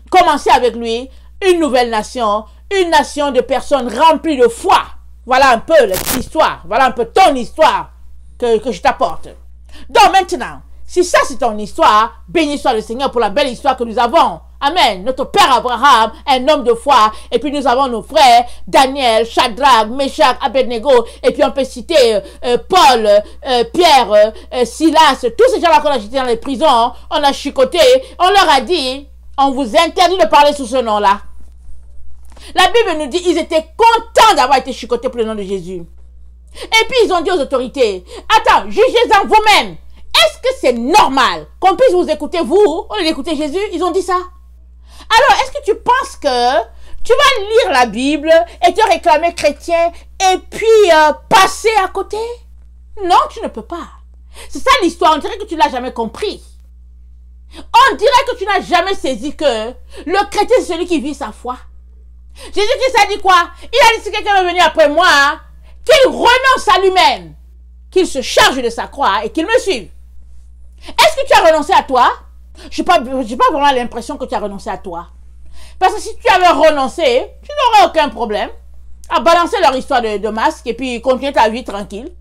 commencer avec lui une nouvelle nation, une nation de personnes remplies de foi. Voilà un peu l'histoire, voilà un peu ton histoire que je t'apporte. Donc maintenant, si ça c'est ton histoire, béni soit le Seigneur pour la belle histoire que nous avons. Amen. Notre père Abraham, un homme de foi. Et puis nous avons nos frères, Daniel, Shadrach, Meshach, Abednego. Et puis on peut citer Paul, Pierre, Silas. Tous ces gens-là qu'on a jetés dans les prisons, on a chicoté. On leur a dit, on vous interdit de parler sous ce nom-là. La Bible nous dit, ils étaient contents d'avoir été chicotés pour le nom de Jésus. Et puis ils ont dit aux autorités, attends, jugez-en vous-même. est-ce que c'est normal qu'on puisse vous écouter, vous, au lieu d'écouter Jésus? Ils ont dit ça. Alors, est-ce que tu penses que tu vas lire la Bible et te réclamer chrétien et puis passer à côté? Non, tu ne peux pas. C'est ça l'histoire, on dirait que tu ne l'as jamais compris. On dirait que tu n'as jamais saisi que le chrétien, c'est celui qui vit sa foi. Jésus-Christ a dit quoi? Il a dit, si quelqu'un veut venir après moi, qu'il renonce à lui-même, qu'il se charge de sa croix et qu'il me suive. Est-ce que tu as renoncé à toi? Je n'ai pas vraiment l'impression que tu as renoncé à toi. Parce que si tu avais renoncé, tu n'aurais aucun problème à balancer leur histoire de masque et puis continuer ta vie tranquille.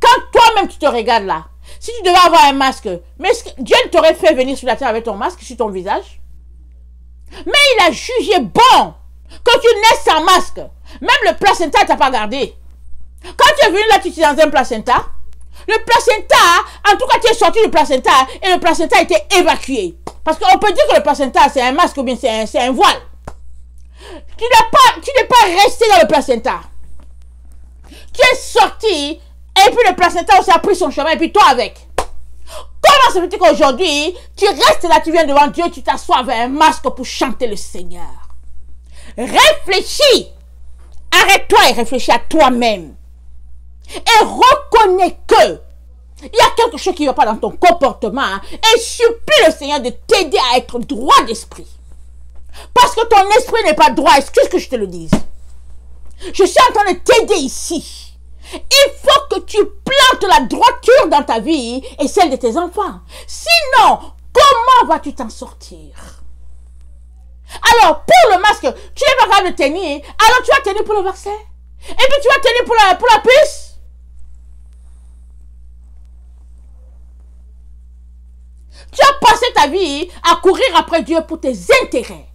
Quand toi-même tu te regardes là, si tu devais avoir un masque, mais Dieu ne t'aurait fait venir sur la terre avec ton masque sur ton visage? Mais il a jugé bon que tu naisses sans masque. Même le placenta, il t'a pas gardé. Quand tu es venu là, tu étais dans un placenta. Le placenta, en tout cas, tu es sorti du placenta et le placenta a été évacué. Parce qu'on peut dire que le placenta, c'est un masque ou bien c'est un voile. Tu n'es pas resté dans le placenta. Tu es sorti et puis le placenta aussi a pris son chemin et puis toi avec. Comment se fait-il qu'aujourd'hui, tu restes là, tu viens devant Dieu, tu t'assois avec un masque pour chanter le Seigneur? Réfléchis. Arrête-toi et réfléchis à toi-même. Et reconnais que il y a quelque chose qui ne va pas dans ton comportement et supplie le Seigneur de t'aider à être droit d'esprit. Parce que ton esprit n'est pas droit, excuse que je te le dise. Je suis en train de t'aider ici. Il faut que tu plantes la droiture dans ta vie et celle de tes enfants. Sinon, comment vas-tu t'en sortir? Alors, pour le masque, tu n'es pas capable de tenir. Alors, tu vas tenir pour le vaccin. Et puis, tu vas tenir pour la puce. Tu as passé ta vie à courir après Dieu pour tes intérêts.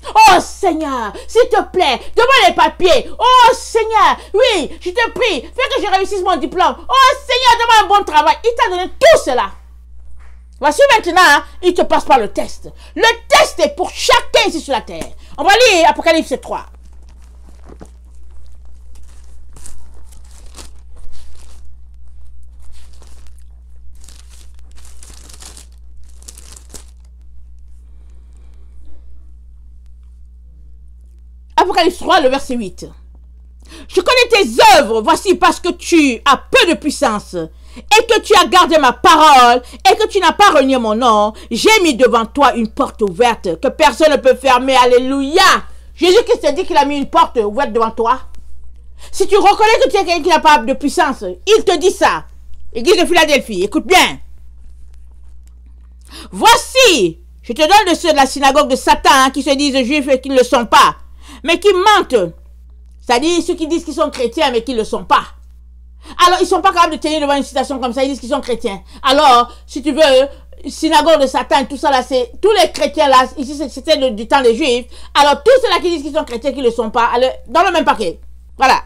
Oh Seigneur, s'il te plaît, donne-moi les papiers. Oh Seigneur, oui, je te prie, fais que je réussisse mon diplôme. Oh Seigneur, donne-moi un bon travail. Il t'a donné tout cela. Voici maintenant, il te passe par le test. Le test est pour chacun ici sur la terre. On va lire Apocalypse 3. Apocalypse 3, le verset 8. Je connais tes œuvres, voici parce que tu as peu de puissance et que tu as gardé ma parole et que tu n'as pas renié mon nom. J'ai mis devant toi une porte ouverte que personne ne peut fermer. Alléluia. Jésus-Christ te dit qu'il a mis une porte ouverte devant toi. Si tu reconnais que tu es quelqu'un qui n'a pas de puissance, il te dit ça. Église de Philadelphie, écoute bien. Voici, je te donne de ceux de la synagogue de Satan qui se disent juifs et qui ne le sont pas, mais qui mentent. C'est-à-dire ceux qui disent qu'ils sont chrétiens, mais qui ne le sont pas. Alors, ils ne sont pas capables de tenir devant une citation comme ça, ils disent qu'ils sont chrétiens. Alors, si tu veux, synagogue de Satan, tout ça là, c'est tous les chrétiens là, ici c'était du temps des juifs. Alors, tous ceux-là qui disent qu'ils sont chrétiens, qui ne le sont pas, alors, dans le même paquet. Voilà.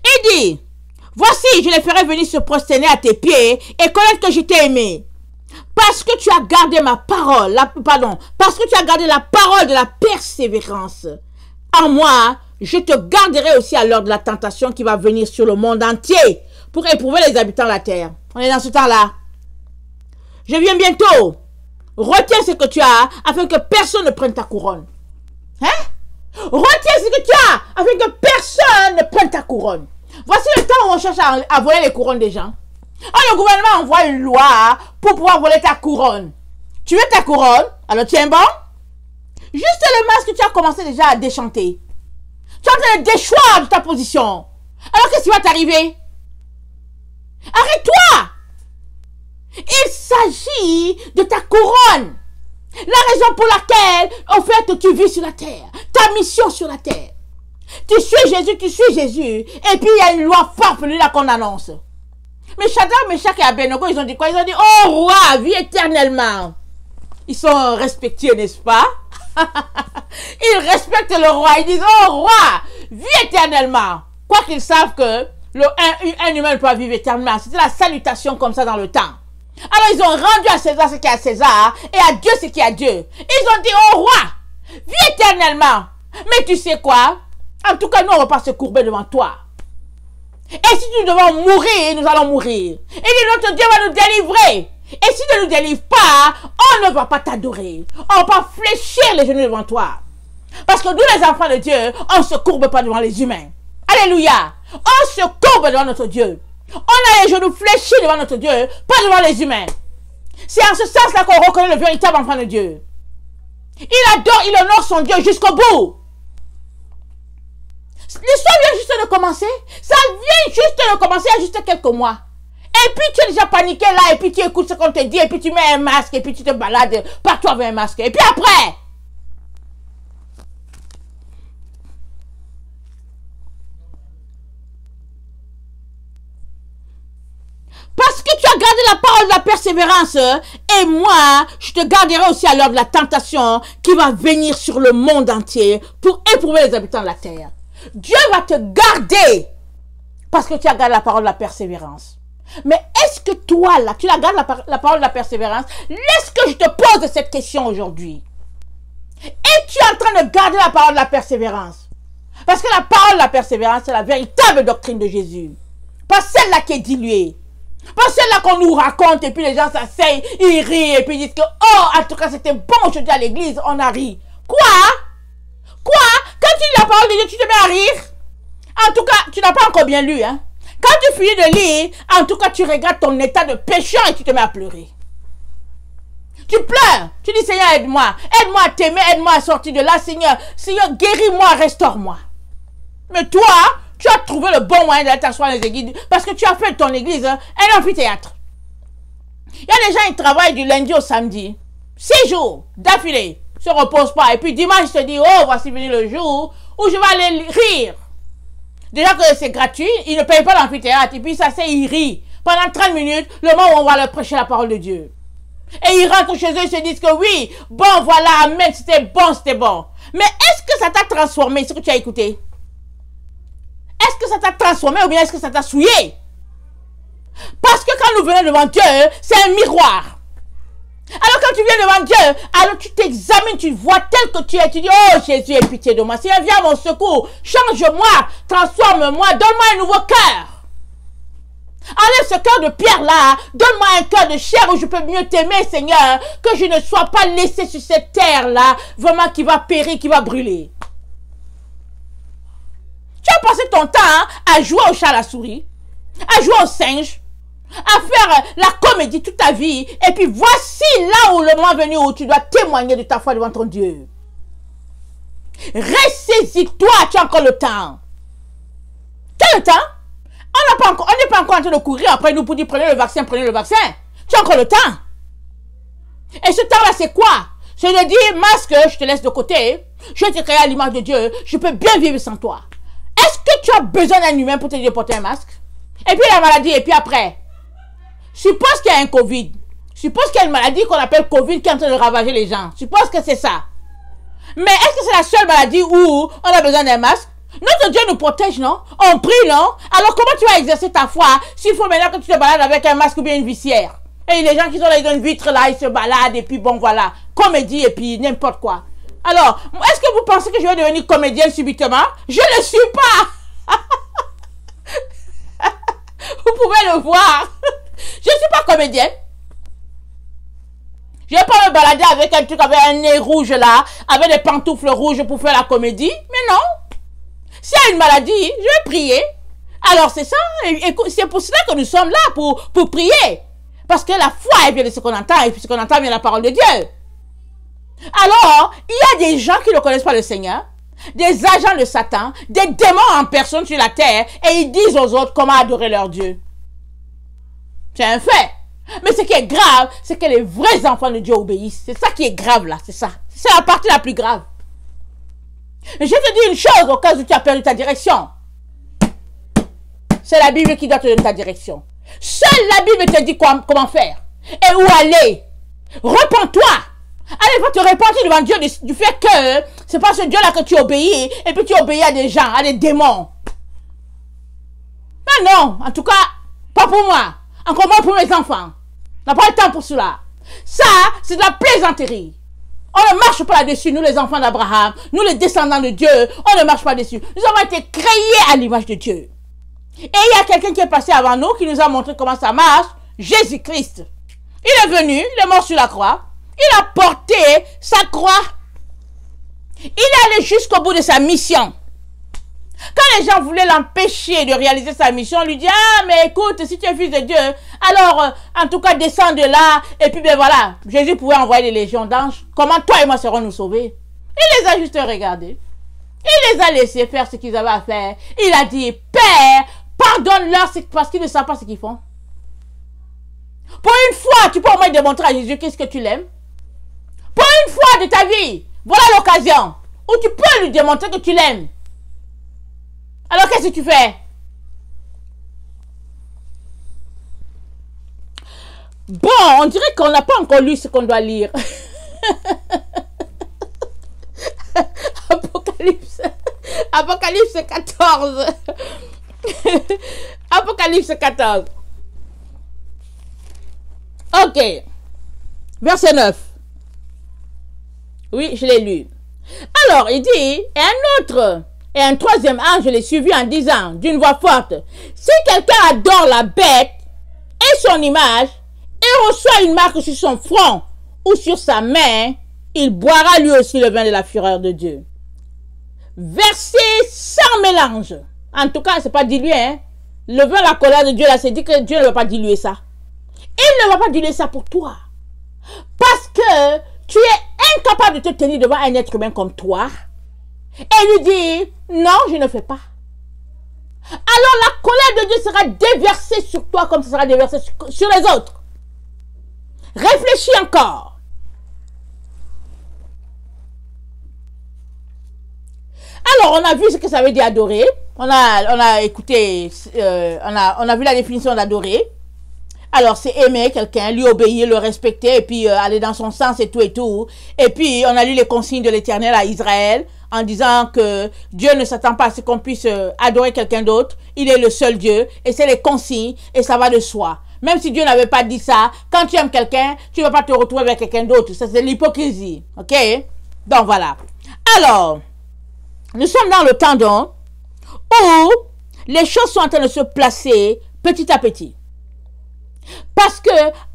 Il dit, voici, je les ferai venir se prosterner à tes pieds et connaître que je t'ai aimé. Parce que tu as gardé ma parole, parce que tu as gardé la parole de la persévérance. En moi, je te garderai aussi à l'heure de la tentation qui va venir sur le monde entier pour éprouver les habitants de la terre. On est dans ce temps-là. Je viens bientôt. Retiens ce que tu as afin que personne ne prenne ta couronne. Hein? Retiens ce que tu as afin que personne ne prenne ta couronne. Voici le temps où on cherche à voler les couronnes des gens. Alors, le gouvernement envoie une loi pour pouvoir voler ta couronne. Tu veux ta couronne? Alors, tiens bon. Juste le masque que tu as commencé déjà à déchanter. Tu es en train de déchoir de ta position. Alors, qu'est-ce qui va t'arriver? Arrête-toi! Il s'agit de ta couronne. La raison pour laquelle, en fait, tu vis sur la terre. Ta mission sur la terre. Tu suis Jésus. Et puis, il y a une loi farfelue là qu'on annonce. Mais Shadrach, Meshach et Abednego, ils ont dit quoi? Ils ont dit, oh roi, vis éternellement. Ils sont respectueux, n'est-ce pas? Ils respectent le roi. Ils disent, oh roi, vis éternellement. Quoiqu'ils savent que un humain ne peut pas vivre éternellement. C'était la salutation comme ça dans le temps. Alors ils ont rendu à César ce qui est à César et à Dieu ce qui est à Dieu. Ils ont dit, oh roi, vis éternellement. Mais tu sais quoi? En tout cas, nous, on ne va pas se courber devant toi. Et si nous devons mourir, nous allons mourir. Et notre Dieu va nous délivrer. Et si tu ne nous délivres pas, on ne va pas t'adorer. On va pas fléchir les genoux devant toi. Parce que nous, les enfants de Dieu, on ne se courbe pas devant les humains. Alléluia. On se courbe devant notre Dieu. On a les genoux fléchis devant notre Dieu, pas devant les humains. C'est en ce sens-là qu'on reconnaît le véritable enfant de Dieu. Il adore, il honore son Dieu jusqu'au bout. L'histoire vient juste de commencer. Ça vient juste de commencer il y a juste quelques mois. Et puis tu es déjà paniqué là, et puis tu écoutes ce qu'on te dit, et puis tu mets un masque, et puis tu te balades partout avec un masque. Et puis après, parce que tu as gardé la parole de la persévérance, et moi, je te garderai aussi à l'heure de la tentation qui va venir sur le monde entier pour éprouver les habitants de la terre. Dieu va te garder parce que tu as gardé la parole de la persévérance. Mais est-ce que toi, là, tu la gardes la parole de la persévérance? Laisse que je te pose cette question aujourd'hui. Es-tu en train de garder la parole de la persévérance? Parce que la parole de la persévérance, c'est la véritable doctrine de Jésus. Pas celle-là qui est diluée. Pas celle-là qu'on nous raconte et puis les gens s'asseyent, ils rient et puis ils disent que, oh, en tout cas, c'était bon aujourd'hui à l'église, on a ri. Quoi? Quoi? Quand tu lis la parole de Dieu, tu te mets à rire? En tout cas, tu n'as pas encore bien lu, hein? Quand tu finis de lire, en tout cas, tu regardes ton état de pécheur et tu te mets à pleurer. Tu pleures. Tu dis, Seigneur, aide-moi. Aide-moi à t'aimer, aide-moi à sortir de là, Seigneur. Seigneur, guéris-moi, restaure-moi. Mais toi, tu as trouvé le bon moyen d'aller t'asseoir dans les églises parce que tu as fait de ton église un amphithéâtre. Il y a des gens qui travaillent du lundi au samedi. 6 jours d'affilée. Se reposent pas. Et puis dimanche, je te dis, oh, voici venu le jour où je vais aller rire. Déjà que c'est gratuit, ils ne payent pas l'amphithéâtre. Et puis ça, c'est ils rient. Pendant 30 minutes, le moment où on va leur prêcher la parole de Dieu. Et ils rentrent chez eux, ils se disent que oui, bon, voilà, amen, c'était bon, c'était bon. Mais est-ce que ça t'a transformé, ce que tu as écouté? Est-ce que ça t'a transformé ou bien est-ce que ça t'a souillé? Parce que quand nous venons devant Dieu, c'est un miroir. Alors quand tu viens devant Dieu, alors tu t'examines, tu vois tel que tu es, tu dis, oh Jésus, aie pitié de moi, Seigneur, viens à mon secours, change-moi, transforme-moi, donne-moi un nouveau cœur. Enlève ce cœur de pierre là, donne-moi un cœur de chair où je peux mieux t'aimer, Seigneur, que je ne sois pas laissé sur cette terre là, vraiment qui va périr, qui va brûler. Tu as passé ton temps à jouer au chat à la souris, à jouer au singe, à faire la comédie toute ta vie, et puis voici là où le moment venu où tu dois témoigner de ta foi devant ton Dieu. Ressaisis-toi, tu as encore le temps. Tu as le temps? On n'est pas encore en train de courir après nous pour dire prenez le vaccin, prenez le vaccin. Tu as encore le temps. Et ce temps-là, c'est quoi? C'est de dire, masque, je te laisse de côté, je t'ai créé à l'image de Dieu, je peux bien vivre sans toi. Est-ce que tu as besoin d'un humain pour te dire porter un masque? Et puis la maladie, et puis après? Suppose qu'il y a un Covid. Suppose qu'il y a une maladie qu'on appelle Covid qui est en train de ravager les gens. Suppose que c'est ça. Mais est-ce que c'est la seule maladie où on a besoin d'un masque? Notre Dieu nous protège, non? On prie, non? Alors comment tu vas exercer ta foi s'il faut maintenant que tu te balades avec un masque ou bien une visière? Et les gens qui sont là, ils ont une vitre là, ils se baladent et puis bon voilà, comédie et puis n'importe quoi. Alors, est-ce que vous pensez que je vais devenir comédienne subitement? Je ne le suis pas. Vous pouvez le voir. Je ne suis pas comédienne. Je ne vais pas me balader avec un truc, avec un nez rouge là, avec des pantoufles rouges pour faire la comédie. Mais non. S'il y a une maladie, je vais prier. Alors c'est ça. Et c'est pour cela que nous sommes là, pour prier. Parce que la foi, elle vient de ce qu'on entend. Et puis ce qu'on entend vient de la parole de Dieu. Alors, il y a des gens qui ne connaissent pas le Seigneur. Des agents de Satan. Des démons en personne sur la terre. Et ils disent aux autres comment adorer leur Dieu. C'est un fait. Mais ce qui est grave, c'est que les vrais enfants de Dieu obéissent. C'est ça qui est grave là, c'est ça. C'est la partie la plus grave. Et je te dis une chose au cas où tu as perdu ta direction. C'est la Bible qui doit te donner ta direction. Seule la Bible te dit comment faire. Et où aller. Repends-toi. Allez, va te repentir devant Dieu du fait que c'est pas ce Dieu-là que tu obéis. Et puis tu obéis à des gens, à des démons. Mais non, en tout cas, pas pour moi. Encore moins pour mes enfants. On n'a pas le temps pour cela. Ça, c'est de la plaisanterie. On ne marche pas là-dessus, nous les enfants d'Abraham, nous les descendants de Dieu, on ne marche pas dessus. Nous avons été créés à l'image de Dieu. Et il y a quelqu'un qui est passé avant nous, qui nous a montré comment ça marche. Jésus-Christ. Il est venu, il est mort sur la croix. Il a porté sa croix. Il est allé jusqu'au bout de sa mission. Quand les gens voulaient l'empêcher de réaliser sa mission, on lui dit, ah, mais écoute, si tu es fils de Dieu, alors, en tout cas, descends de là. Et puis, ben voilà, Jésus pouvait envoyer des légions d'anges. Comment toi et moi serons nous sauvés? Il les a juste regardés. Il les a laissés faire ce qu'ils avaient à faire. Il a dit, Père, pardonne-leur parce qu'ils ne savent pas ce qu'ils font. Pour une fois, tu peux au moins démontrer à Jésus qu'est-ce que tu l'aimes. Pour une fois de ta vie, voilà l'occasion où tu peux lui démontrer que tu l'aimes. Alors qu'est-ce que tu fais? Bon, on dirait qu'on n'a pas encore lu ce qu'on doit lire. Apocalypse 14. Apocalypse 14. Ok. Verset 9. Oui, je l'ai lu. Alors, il dit, et un troisième ange les suivit en disant d'une voix forte, si quelqu'un adore la bête et son image et reçoit une marque sur son front ou sur sa main, il boira lui aussi le vin de la fureur de Dieu. Versé sans mélange. En tout cas, c'est pas dilué, hein. Le vin de la colère de Dieu, là, c'est dit que Dieu ne va pas diluer ça. Il ne va pas diluer ça pour toi. Parce que tu es incapable de te tenir devant un être humain comme toi et lui dire, non, je ne fais pas. Alors la colère de Dieu sera déversée sur toi comme ça sera déversée sur les autres. Réfléchis encore. Alors, on a vu ce que ça veut dire adorer. On a écouté, on a vu la définition d'adorer. Alors, c'est aimer quelqu'un, lui obéir, le respecter, et puis aller dans son sens et tout et tout. Et puis, on a lu les consignes de l'Éternel à Israël, en disant que Dieu ne s'attend pas à ce qu'on puisse adorer quelqu'un d'autre. Il est le seul Dieu, et c'est les consignes, et ça va de soi. Même si Dieu n'avait pas dit ça, quand tu aimes quelqu'un, tu ne vas pas te retrouver avec quelqu'un d'autre. Ça, c'est l'hypocrisie. Ok? Donc, voilà. Alors, nous sommes dans le temps donc, où les choses sont en train de se placer petit à petit. Parce que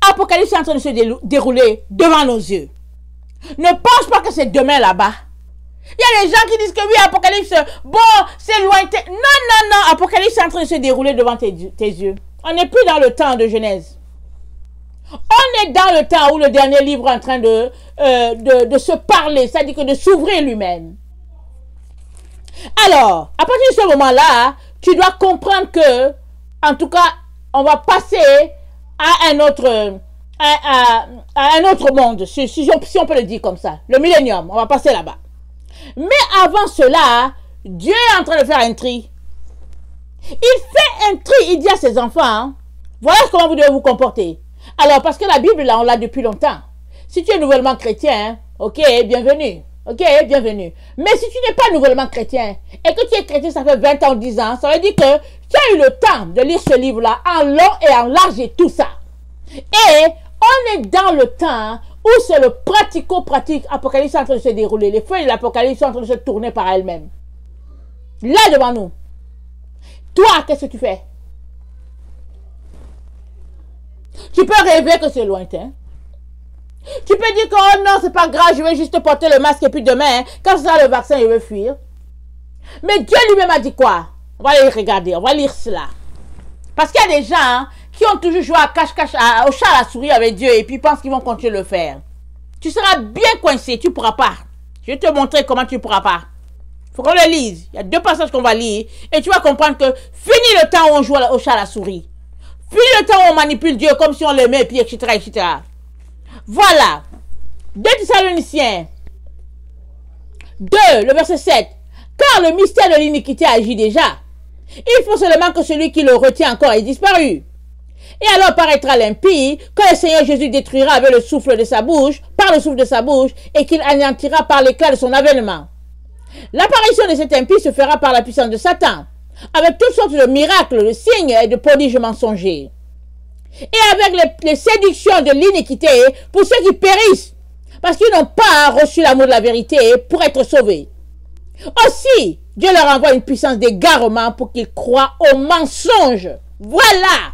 Apocalypse est en train de se dérouler devant nos yeux. Ne pense pas que c'est demain là-bas. Il y a des gens qui disent que oui, Apocalypse, bon, c'est lointain. Non, non, non, Apocalypse est en train de se dérouler devant tes yeux. On n'est plus dans le temps de Genèse. On est dans le temps où le dernier livre est en train de se parler, c'est-à-dire que de s'ouvrir lui-même. Alors, à partir de ce moment-là, tu dois comprendre que, en tout cas, on va passer à un autre monde, si on peut le dire comme ça, le millénium, on va passer là-bas. Mais avant cela, Dieu est en train de faire un tri. Il fait un tri, il dit à ses enfants, hein, voilà comment vous devez vous comporter. Alors, parce que la Bible, là, on l'a depuis longtemps. Si tu es nouvellement chrétien, hein, ok, bienvenue. Ok, bienvenue. Mais si tu n'es pas nouvellement chrétien, et que tu es chrétien, ça fait 20 ans, 10 ans, ça veut dire que tu as eu le temps de lire ce livre-là en long et en large et tout ça. Et on est dans le temps où c'est le pratico-pratique. Apocalypse est en train de se dérouler. Les feuilles de l'Apocalypse sont en train de se tourner par elles-mêmes. Là devant nous. Toi, qu'est-ce que tu fais? Tu peux rêver que c'est lointain. Tu peux dire que oh non, c'est pas grave, je vais juste porter le masque et puis demain, quand ce sera le vaccin, je vais fuir. Mais Dieu lui-même a dit quoi? On va aller regarder, on va lire cela. Parce qu'il y a des gens qui ont toujours joué à cache-cache, au chat à la souris avec Dieu et puis pensent qu'ils vont continuer de le faire. Tu seras bien coincé, tu ne pourras pas. Je vais te montrer comment tu ne pourras pas. Il faut qu'on le lise. Il y a 2 passages qu'on va lire et tu vas comprendre que fini le temps où on joue au chat à la souris. Fini le temps où on manipule Dieu comme si on l'aimait, et puis etc., etc. Voilà. 2 Thessaloniciens 2, le verset 7. Car le mystère de l'iniquité agit déjà. Il faut seulement que celui qui le retient encore ait disparu. Et alors paraîtra l'impie, quand le Seigneur Jésus détruira avec le souffle de sa bouche, par le souffle de sa bouche, et qu'il anéantira par l'éclat de son avènement. L'apparition de cet impie se fera par la puissance de Satan, avec toutes sortes de miracles, de signes et de prodiges mensongers. Et avec les séductions de l'iniquité pour ceux qui périssent, parce qu'ils n'ont pas reçu l'amour de la vérité pour être sauvés. Aussi, Dieu leur envoie une puissance d'égarement pour qu'ils croient au mensonge. Voilà.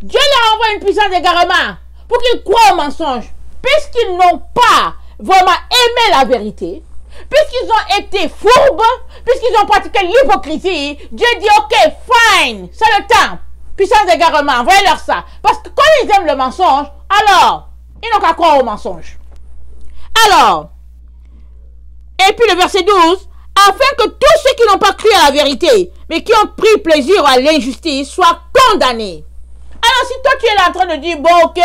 Dieu leur envoie une puissance d'égarement pour qu'ils croient au mensonge. Puisqu'ils n'ont pas vraiment aimé la vérité, puisqu'ils ont été fourbes, puisqu'ils ont pratiqué l'hypocrisie, Dieu dit, ok, fine, c'est le temps. Puissance d'égarement, envoyez-leur ça. Parce que quand ils aiment le mensonge, alors, ils n'ont qu'à croire au mensonge. Alors, et puis le verset 12, afin que tous ceux qui n'ont pas cru à la vérité, mais qui ont pris plaisir à l'injustice, soient condamnés. Alors, si toi tu es là en train de dire, bon, ok,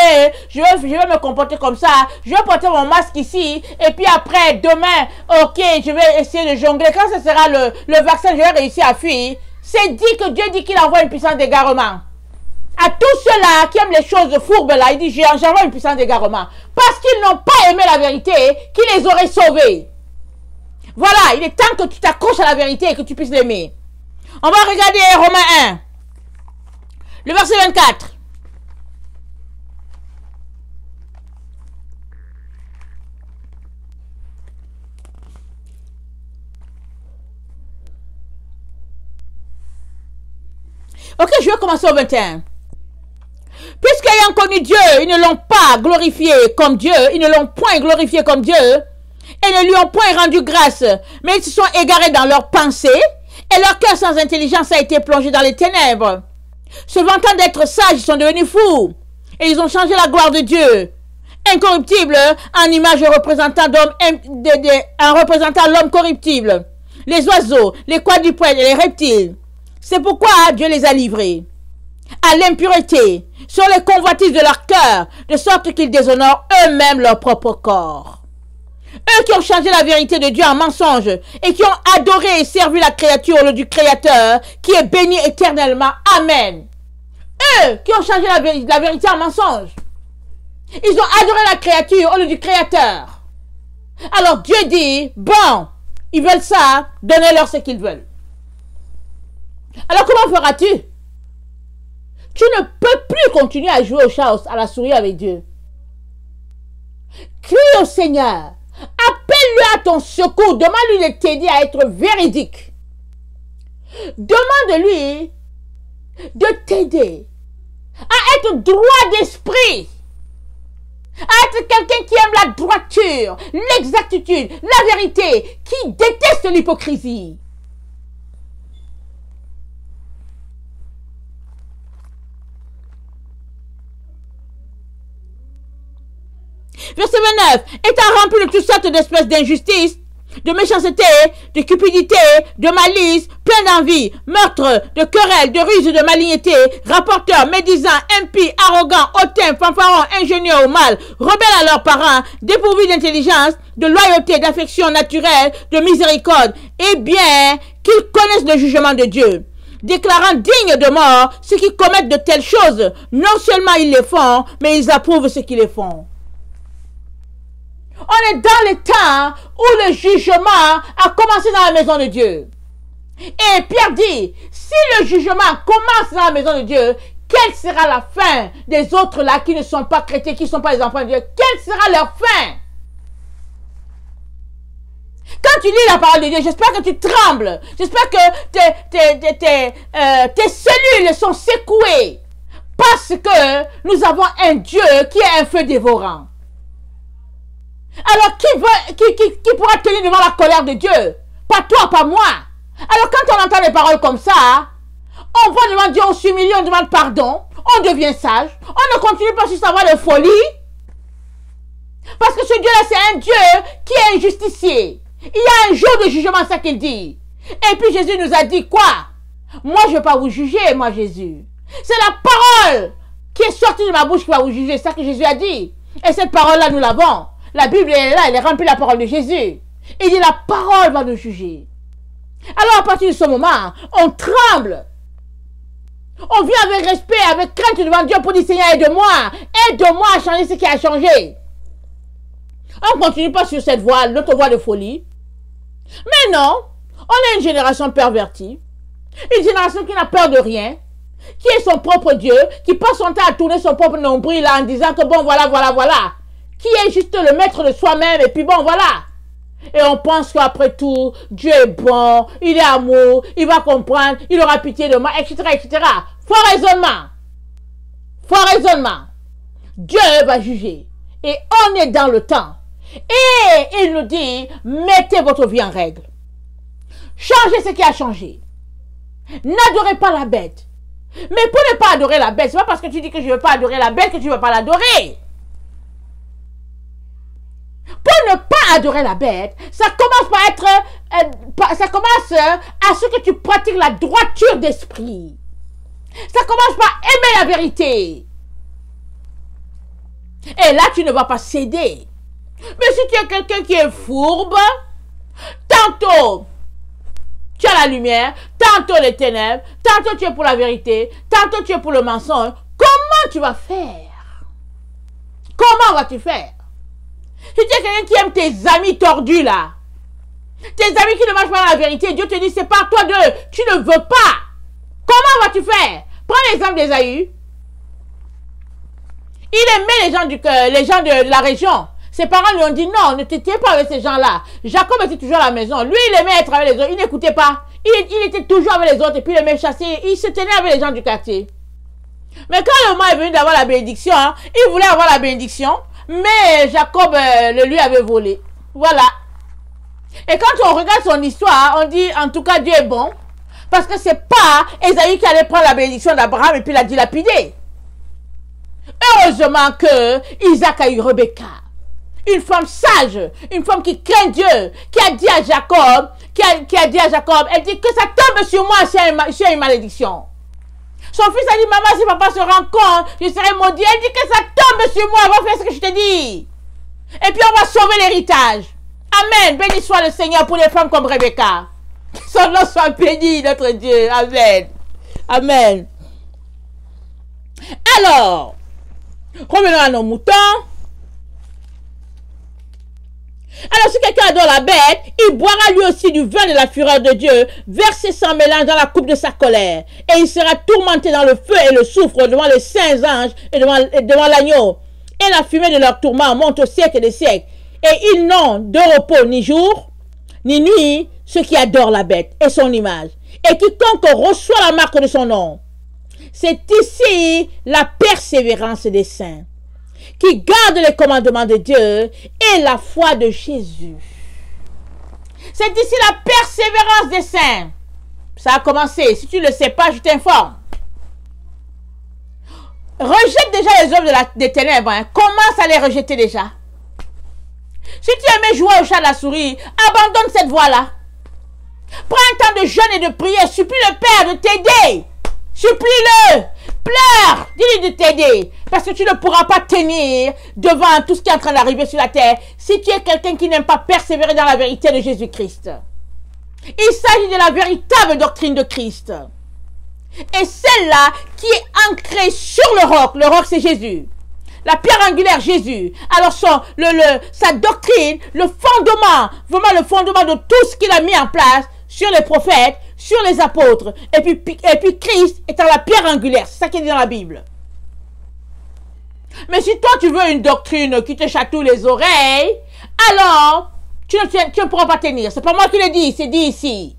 je vais me comporter comme ça, je vais porter mon masque ici, et puis après, demain, ok, je vais essayer de jongler. Quand ce sera le vaccin, je vais réussir à fuir. C'est dit que Dieu dit qu'il envoie une puissance d'égarement. À tous ceux-là qui aiment les choses fourbes, là, il dit, j'envoie une puissance d'égarement. Parce qu'ils n'ont pas aimé la vérité, qui les aurait sauvés. Voilà, il est temps que tu t'accroches à la vérité et que tu puisses l'aimer. On va regarder Romains 1, le verset 24. Ok, je vais commencer au 21. Puisqu'ayant connu Dieu, ils ne l'ont pas glorifié comme Dieu, ils ne l'ont point glorifié comme Dieu, et ne lui ont point rendu grâce, mais ils se sont égarés dans leurs pensées, et leur cœur sans intelligence a été plongé dans les ténèbres. Se vantant d'être sages, ils sont devenus fous, et ils ont changé la gloire de Dieu, incorruptible, en image représentant en représentant l'homme corruptible, les oiseaux, les quadrupèdes et les reptiles. C'est pourquoi Dieu les a livrés à l'impureté, sur les convoitises de leur cœur, de sorte qu'ils déshonorent eux-mêmes leur propre corps. Eux qui ont changé la vérité de Dieu en mensonge et qui ont adoré et servi la créature au lieu du Créateur, qui est béni éternellement. Amen. Eux qui ont changé la vérité en mensonge. Ils ont adoré la créature au lieu du Créateur. Alors Dieu dit, bon, ils veulent ça, donnez-leur ce qu'ils veulent. Alors comment feras-tu? Tu ne peux plus continuer à jouer au chat, à la souris avec Dieu. Crie au Seigneur. Appelle-le à ton secours. Demande-lui de t'aider à être véridique. Demande-lui de t'aider à être droit d'esprit. À être quelqu'un qui aime la droiture, l'exactitude, la vérité, qui déteste l'hypocrisie. Verset 29. Étant rempli de toutes sortes d'espèces d'injustice, de méchanceté, de cupidité, de malice, plein d'envie, meurtre, de querelle, de ruse, de malignité, rapporteurs, médisants, impies, arrogants, hautains, fanfarons, ingénieux au mal, rebelles à leurs parents, dépourvus d'intelligence, de loyauté, d'affection naturelle, de miséricorde, et bien qu'ils connaissent le jugement de Dieu, déclarant dignes de mort ceux qui commettent de telles choses. Non seulement ils les font, mais ils approuvent ceux qui les font. On est dans les temps où le jugement a commencé dans la maison de Dieu. Et Pierre dit, si le jugement commence dans la maison de Dieu, quelle sera la fin des autres là qui ne sont pas chrétiens, qui ne sont pas les enfants de Dieu? Quelle sera leur fin? Quand tu lis la parole de Dieu, j'espère que tu trembles. J'espère que tes cellules sont secouées. Parce que nous avons un Dieu qui est un feu dévorant. Alors, qui pourra tenir devant la colère de Dieu? Pas toi, pas moi. Alors, quand on entend des paroles comme ça, on va devant Dieu, on s'humilie, on demande pardon, on devient sage, on ne continue pas sur sa voie de folie. Parce que ce Dieu-là, c'est un Dieu qui est un justicier. Il y a un jour de jugement, c'est ça qu'il dit. Et puis Jésus nous a dit quoi? Moi, je ne vais pas vous juger, moi, Jésus. C'est la parole qui est sortie de ma bouche qui va vous juger. C'est ça que Jésus a dit. Et cette parole-là, nous l'avons. La Bible est là, elle est remplie de la parole de Jésus. Il dit la parole va nous juger. Alors à partir de ce moment, on tremble. On vient avec respect, avec crainte devant Dieu pour dire Seigneur, aide-moi. Aide-moi à changer ce qui a changé. On ne continue pas sur cette voie, notre voie de folie. Mais non, on est une génération pervertie. Une génération qui n'a peur de rien. Qui est son propre Dieu. Qui passe son temps à tourner son propre nombril là, en disant que bon voilà. Qui est juste le maître de soi-même et puis bon voilà. Et on pense qu'après tout, Dieu est bon, il est amour, il va comprendre, il aura pitié de moi, etc., etc. Faux raisonnement. Faux raisonnement. Dieu va juger. Et on est dans le temps. Et il nous dit, mettez votre vie en règle. Changez ce qui a changé. N'adorez pas la bête. Mais pour ne pas adorer la bête, c'est pas parce que tu dis que je ne veux pas adorer la bête que tu ne vas pas l'adorer. Pour ne pas adorer la bête, ça commence par être, ça commence à ce que tu pratiques la droiture d'esprit. Ça commence par aimer la vérité. Et là, tu ne vas pas céder. Mais si tu es quelqu'un qui est fourbe, tantôt tu as la lumière, tantôt les ténèbres, tantôt tu es pour la vérité, tantôt tu es pour le mensonge, comment tu vas faire? Comment vas-tu faire? Si tu es quelqu'un qui aime tes amis tordus là, tes amis qui ne marchent pas dans la vérité, Dieu te dit c'est pas toi d'eux, tu ne veux pas. Comment vas-tu faire? Prends l'exemple d'Ésaü. Il aimait les gens de la région. Ses parents lui ont dit non, ne t'étais pas avec ces gens-là. Jacob était toujours à la maison. Lui, il aimait être avec les autres. Il n'écoutait pas. Il était toujours avec les autres et puis il aimait chasser. Il se tenait avec les gens du quartier. Mais quand le moment est venu d'avoir la bénédiction, hein, il voulait avoir la bénédiction, mais Jacob le lui avait volé. Voilà. Et quand on regarde son histoire, on dit en tout cas Dieu est bon. Parce que c'est pas Ésaü qui allait prendre la bénédiction d'Abraham et puis la dilapider. Heureusement que Isaac a eu Rebecca. Une femme sage, une femme qui craint Dieu, qui a dit à Jacob, elle dit que ça tombe sur moi s'il y a une malédiction. Son fils a dit, maman, si papa se rend compte, je serai maudit. Elle dit que ça tombe sur moi, va faire ce que je te dis. Et puis on va sauver l'héritage. Amen. Béni soit le Seigneur pour les femmes comme Rebecca. Que son nom soit béni, notre Dieu. Amen. Amen. Alors, revenons à nos moutons. Alors si quelqu'un adore la bête, il boira lui aussi du vin de la fureur de Dieu, versé sans mélange dans la coupe de sa colère. Et il sera tourmenté dans le feu et le soufre devant les saints anges et devant l'agneau. Et la fumée de leur tourment monte au siècle des siècles. Et ils n'ont de repos ni jour, ni nuit, ceux qui adorent la bête et son image. Et quiconque reçoit la marque de son nom. C'est ici la persévérance des saints, qui gardent les commandements de Dieu et la foi de Jésus. C'est ici la persévérance des saints. Ça a commencé. Si tu ne le sais pas, je t'informe. Rejette déjà les œuvres des ténèbres. Hein. Commence à les rejeter déjà. Si tu aimais jouer au chat à la souris, abandonne cette voie-là. Prends un temps de jeûne et de prière. Supplie le Père de t'aider. Supplie-le. Pleure. Dis-lui de t'aider. Parce que tu ne pourras pas tenir devant tout ce qui est en train d'arriver sur la terre si tu es quelqu'un qui n'aime pas persévérer dans la vérité de Jésus-Christ. Il s'agit de la véritable doctrine de Christ. Et celle-là qui est ancrée sur le roc. Le roc, c'est Jésus. La pierre angulaire, Jésus. Alors sa doctrine, le fondement, vraiment le fondement de tout ce qu'il a mis en place sur les prophètes, sur les apôtres. Et puis Christ étant la pierre angulaire. C'est ça qui est dit dans la Bible. Mais si toi tu veux une doctrine qui te chatouille les oreilles, alors tu ne pourras pas tenir. C'est pas moi qui le dis, c'est dit ici.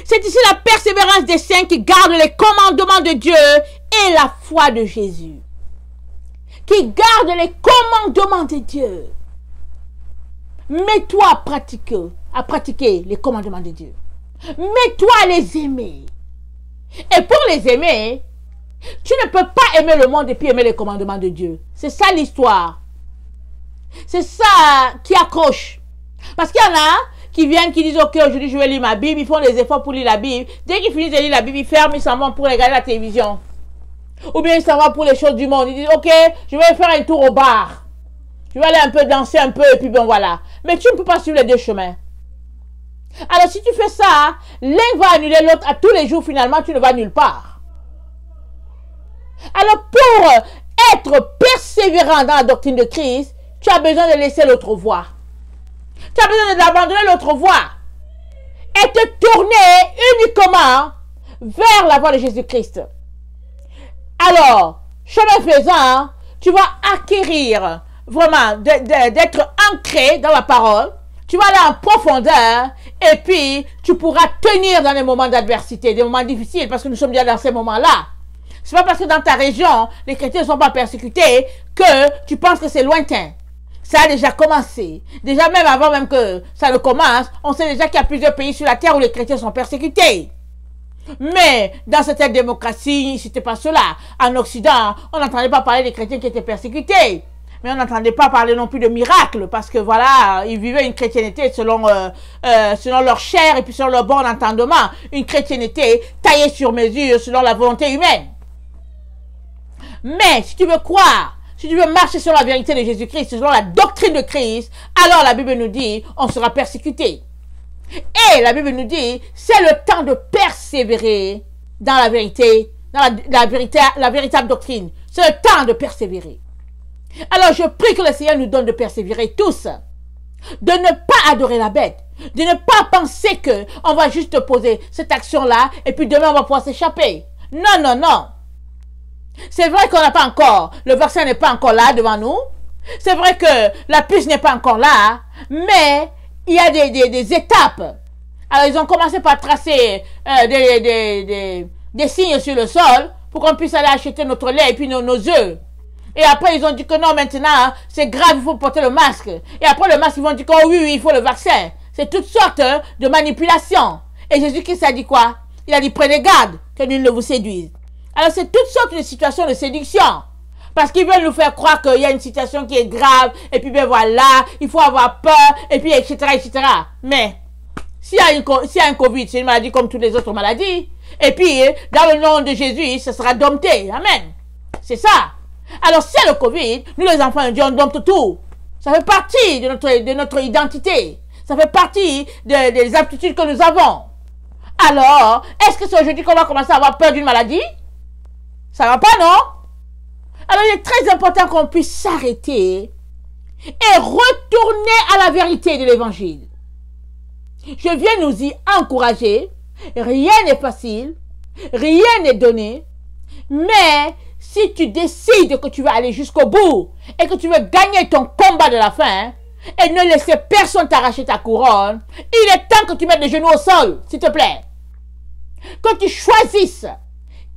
C'est ici la persévérance des saints qui gardent les commandements de Dieu et la foi de Jésus. Qui gardent les commandements de Dieu. Mets-toi à pratiquer les commandements de Dieu. Mets-toi à les aimer. Et pour les aimer, tu ne peux pas aimer le monde et puis aimer les commandements de Dieu. C'est ça l'histoire. C'est ça qui accroche. Parce qu'il y en a qui viennent, qui disent, ok, aujourd'hui je vais lire ma Bible, ils font des efforts pour lire la Bible. Dès qu'ils finissent de lire la Bible, ils ferment, ils s'en vont pour regarder la télévision. Ou bien ils s'en vont pour les choses du monde. Ils disent, ok, je vais faire un tour au bar. Je vais aller un peu danser un peu et puis bon voilà. Mais tu ne peux pas suivre les deux chemins. Alors si tu fais ça, l'un va annuler l'autre à tous les jours, finalement tu ne vas nulle part. Alors pour être persévérant dans la doctrine de Christ, tu as besoin de laisser l'autre voie. Tu as besoin d'abandonner l'autre voie et te tourner uniquement vers la voie de Jésus-Christ. Alors, chemin faisant, tu vas acquérir vraiment d'être ancré dans la parole. Tu vas aller en profondeur et puis tu pourras tenir dans les moments d'adversité, des moments difficiles, parce que nous sommes déjà dans ces moments-là. C'est pas parce que dans ta région, les chrétiens ne sont pas persécutés que tu penses que c'est lointain. Ça a déjà commencé. Déjà même avant même que ça ne commence, on sait déjà qu'il y a plusieurs pays sur la terre où les chrétiens sont persécutés. Mais dans certaines démocraties, c'était pas cela. En Occident, on n'entendait pas parler des chrétiens qui étaient persécutés. Mais on n'entendait pas parler non plus de miracles, parce que voilà, ils vivaient une chrétienté selon leur chair et puis selon leur bon entendement. Une chrétienté taillée sur mesure selon la volonté humaine. Mais si tu veux croire, si tu veux marcher sur la vérité de Jésus-Christ, selon la doctrine de Christ, alors la Bible nous dit, on sera persécuté. Et la Bible nous dit, c'est le temps de persévérer dans la vérité, dans la véritable doctrine. C'est le temps de persévérer. Alors je prie que le Seigneur nous donne de persévérer tous, de ne pas adorer la bête, de ne pas penser que on va juste poser cette action-là et puis demain on va pouvoir s'échapper. Non, non, non. C'est vrai qu'on n'a pas encore, le vaccin n'est pas encore là devant nous. C'est vrai que la puce n'est pas encore là, mais il y a des étapes. Alors ils ont commencé par tracer des signes sur le sol pour qu'on puisse aller acheter notre lait et puis nos œufs. Et après, ils ont dit que non, maintenant, c'est grave, il faut porter le masque. Et après, le masque, ils vont dire que oh, oui, il faut le vaccin. C'est toutes sortes de manipulations. Et Jésus-Christ a dit quoi? Il a dit, prenez garde que nul ne vous séduise. Alors, c'est toutes sortes de situations de séduction. Parce qu'ils veulent nous faire croire qu'il y a une situation qui est grave. Et puis, ben voilà, il faut avoir peur. Et puis, etc., etc. Mais, s'il y a un Covid, c'est une maladie comme toutes les autres maladies. Et puis, dans le nom de Jésus, ce sera dompté. Amen. C'est ça. Alors, c'est le Covid, nous les enfants de Dieu, on dompte tout. Ça fait partie de notre identité. Ça fait partie des aptitudes que nous avons. Alors, est-ce que c'est aujourd'hui qu'on va commencer à avoir peur d'une maladie? Ça va pas, non? Alors, il est très important qu'on puisse s'arrêter et retourner à la vérité de l'évangile. Je viens nous y encourager. Rien n'est facile. Rien n'est donné. Mais si tu décides que tu veux aller jusqu'au bout et que tu veux gagner ton combat de la fin et ne laisser personne t'arracher ta couronne, il est temps que tu mettes les genoux au sol, s'il te plaît. Que tu choisisses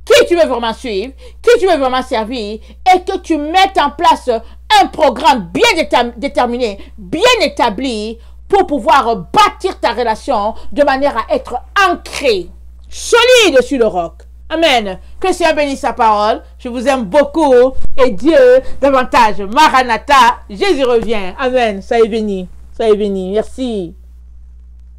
qui tu veux vraiment suivre, qui tu veux vraiment servir et que tu mettes en place un programme bien déterminé, bien établi pour pouvoir bâtir ta relation de manière à être ancré, solide sur le roc. Amen. Que le Seigneur bénisse sa parole. Je vous aime beaucoup. Et Dieu davantage. Maranatha. Jésus revient. Amen. Soyez bénis. Soyez bénis. Merci.